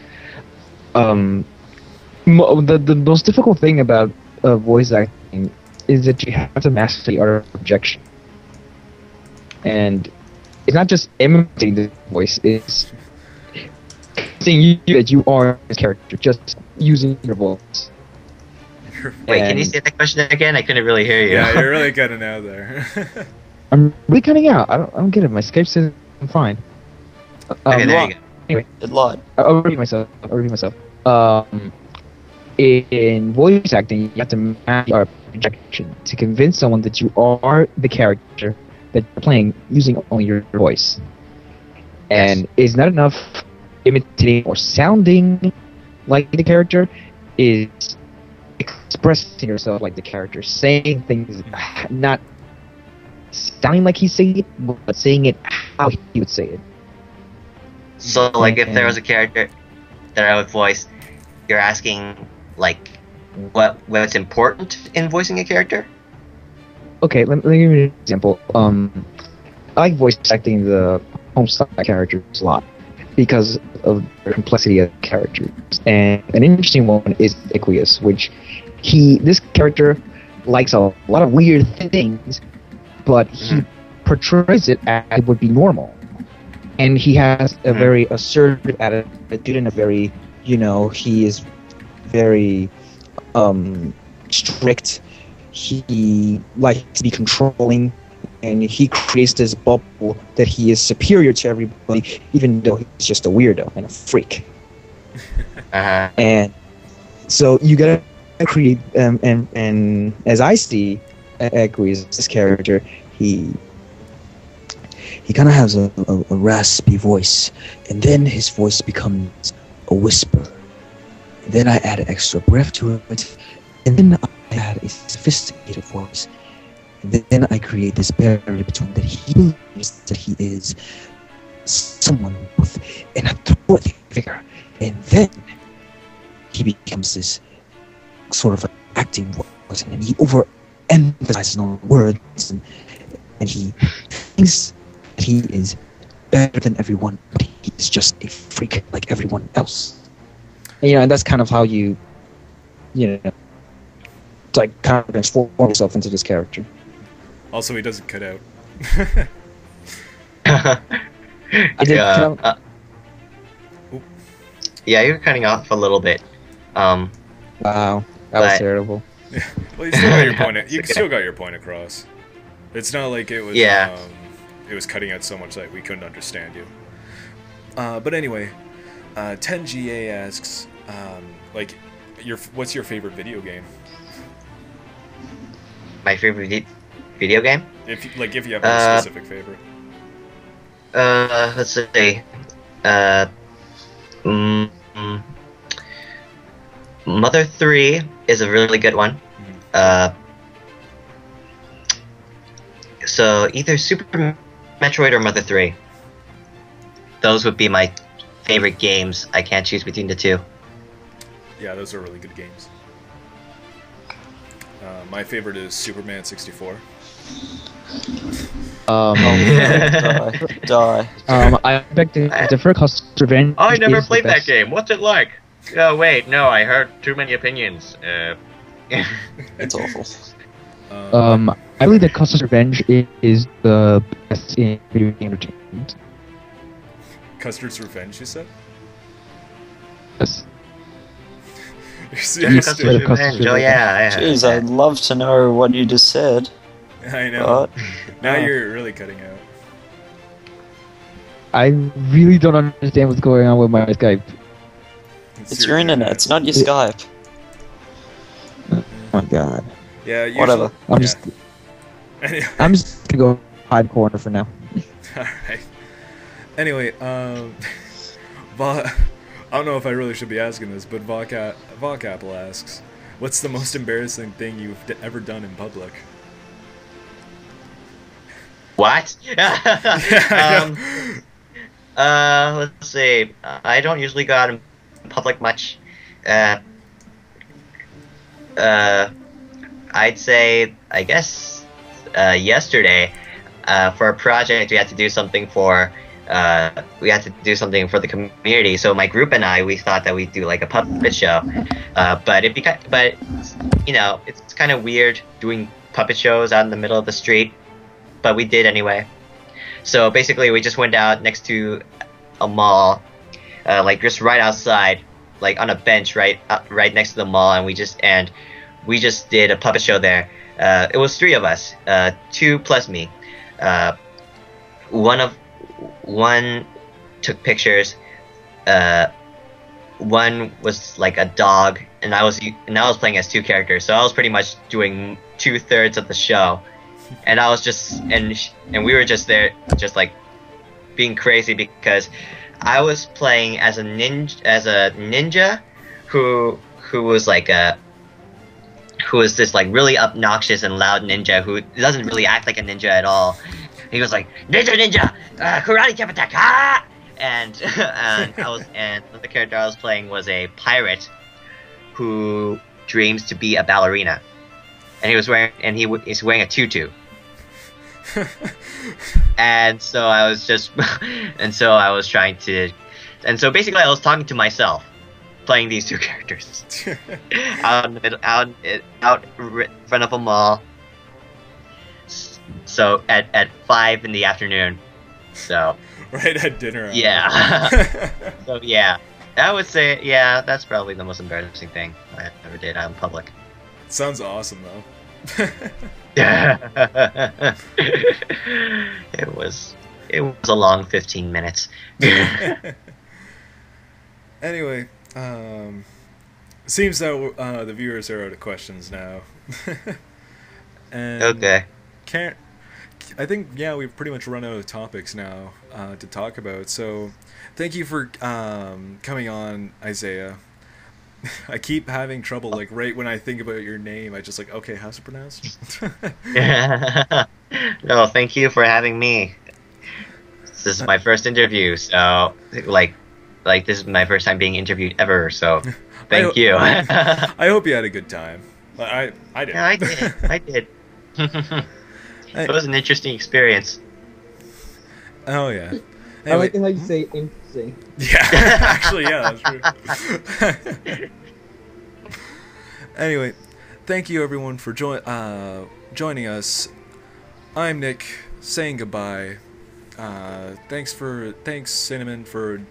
The most difficult thing about voice acting is that you have to master the art of projection. And it's not just imitating the voice, it's saying that you are this character, just using your voice. Wait, can you And say that question again? I couldn't really hear you. Yeah, you're really cutting out there. I'm really cutting out. I don't get it. My Skype says I'm fine. Okay, there you go. It lied. I'll repeat myself. In voice acting, you have to match your projection to convince someone that you are the character that you're playing using only your voice. And it's not enough imitating or sounding like the character, is expressing yourself like the character, saying things not sounding like he's saying it, but saying it how he would say it. So, like, if there was a character that I would voice, you're asking, like, what's important in voicing a character? Okay, let me give you an example. I like voice acting the Homestar characters a lot because of the complexity of the characters. And an interesting one is Aqueous, which this character likes a lot of weird things, but he portrays it as it would be normal. And he has a very assertive attitude and a very, he is very strict. He likes to be controlling, and he creates this bubble that he is superior to everybody, even though he's just a weirdo and a freak. And so you gotta create, and as I see Aqueous, this character, he kind of has a raspy voice, and then his voice becomes a whisper. And then I add an extra breath to it, and then I add a sophisticated voice. And then I create this barrier between that he believes that he is someone with an authority figure, and then he becomes this sort of acting voice, and he overemphasizes on words, and he thinks that he is better than everyone, but he is just a freak like everyone else. And that's kind of how you like kind of transform yourself into this character. Also, he doesn't cut out. Yeah, you're cutting off a little bit. Wow, that was terrible. Well, you still got your point. You still got your point across. It's not like it was. It was cutting out so much that we couldn't understand you. But anyway, 10GA asks, what's your favorite video game? My favorite video game? If you have a specific favorite. Let's see. Mother 3 is a really good one. So either Super Metroid or Mother 3. Those would be my favorite games. I can't choose between the two. Yeah, those are really good games. My favorite is Superman 64. Die. I beg to differ. Custer's Revenge. I never is the played that best. game. What's it like? Oh wait, no, I heard too many opinions. It's awful. I believe that Custer's Revenge is the best in video game entertainment. Custard's Revenge, you said? Yes. Custard's Revenge. Oh yeah. Jeez, I'd love to know what you just said. I know. But, Now you're really cutting out. I really don't understand what's going on with my Skype. it's your internet, it's not your Skype. Oh my god. Yeah, usually, Whatever. I'm just. I'm just gonna go hide corner for now. Alright. Anyway, I don't know if I really should be asking this, but Apple asks, what's the most embarrassing thing you've ever done in public? What? Let's see. I don't usually go out in public much. I'd say, I guess, yesterday, for a project we had to do something for, the community. So my group and I, we thought that we'd do like a puppet show, but you know, it's kind of weird doing puppet shows out in the middle of the street, but we did anyway. So basically, we just went out next to a mall, like just right outside, like on a bench right next to the mall, and we just did a puppet show there. It was 3 of us, 2 plus me. One took pictures. One was like a dog, and I was playing as 2 characters, so I was pretty much doing 2/3 of the show, and I was just and we were just there, just like being crazy because I was playing as a ninja, who was this like really obnoxious and loud ninja who doesn't really act like a ninja at all. He was like, ninja, karate chop attack, ah! And the character I was playing was a pirate who dreams to be a ballerina, and he's wearing a tutu. And so I was basically I was talking to myself, playing these 2 characters out in front of a mall. So at 5 in the afternoon. So right at dinner. Yeah. So yeah, I would say that's probably the most embarrassing thing I ever did out in public. Sounds awesome though. It was a long 15 minutes. Anyway, seems that the viewers are out of questions now. And Okay. I think we've pretty much run out of topics now to talk about. So, thank you for coming on, Isaiah. I keep having trouble, like right when I think about your name, I just like, okay, how's it pronounced? No, thank you for having me. This is my first interview, so like this is my first time being interviewed ever. So, thank you. I hope you had a good time. I did. Yeah, I did. It was an interesting experience. Oh yeah. I like how you say interesting. Yeah, actually, yeah, that's true. Anyway, thank you everyone for joining us. I'm Nick, saying goodbye. Thanks Cinnamon for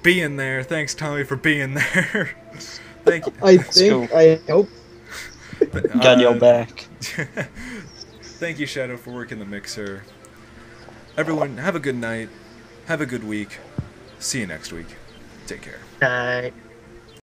being there. Thanks Tommy for being there. Thank you. I hope. Got your back. Thank you, Shadow, for working the mixer. Everyone, have a good night. Have a good week. See you next week. Take care. Bye.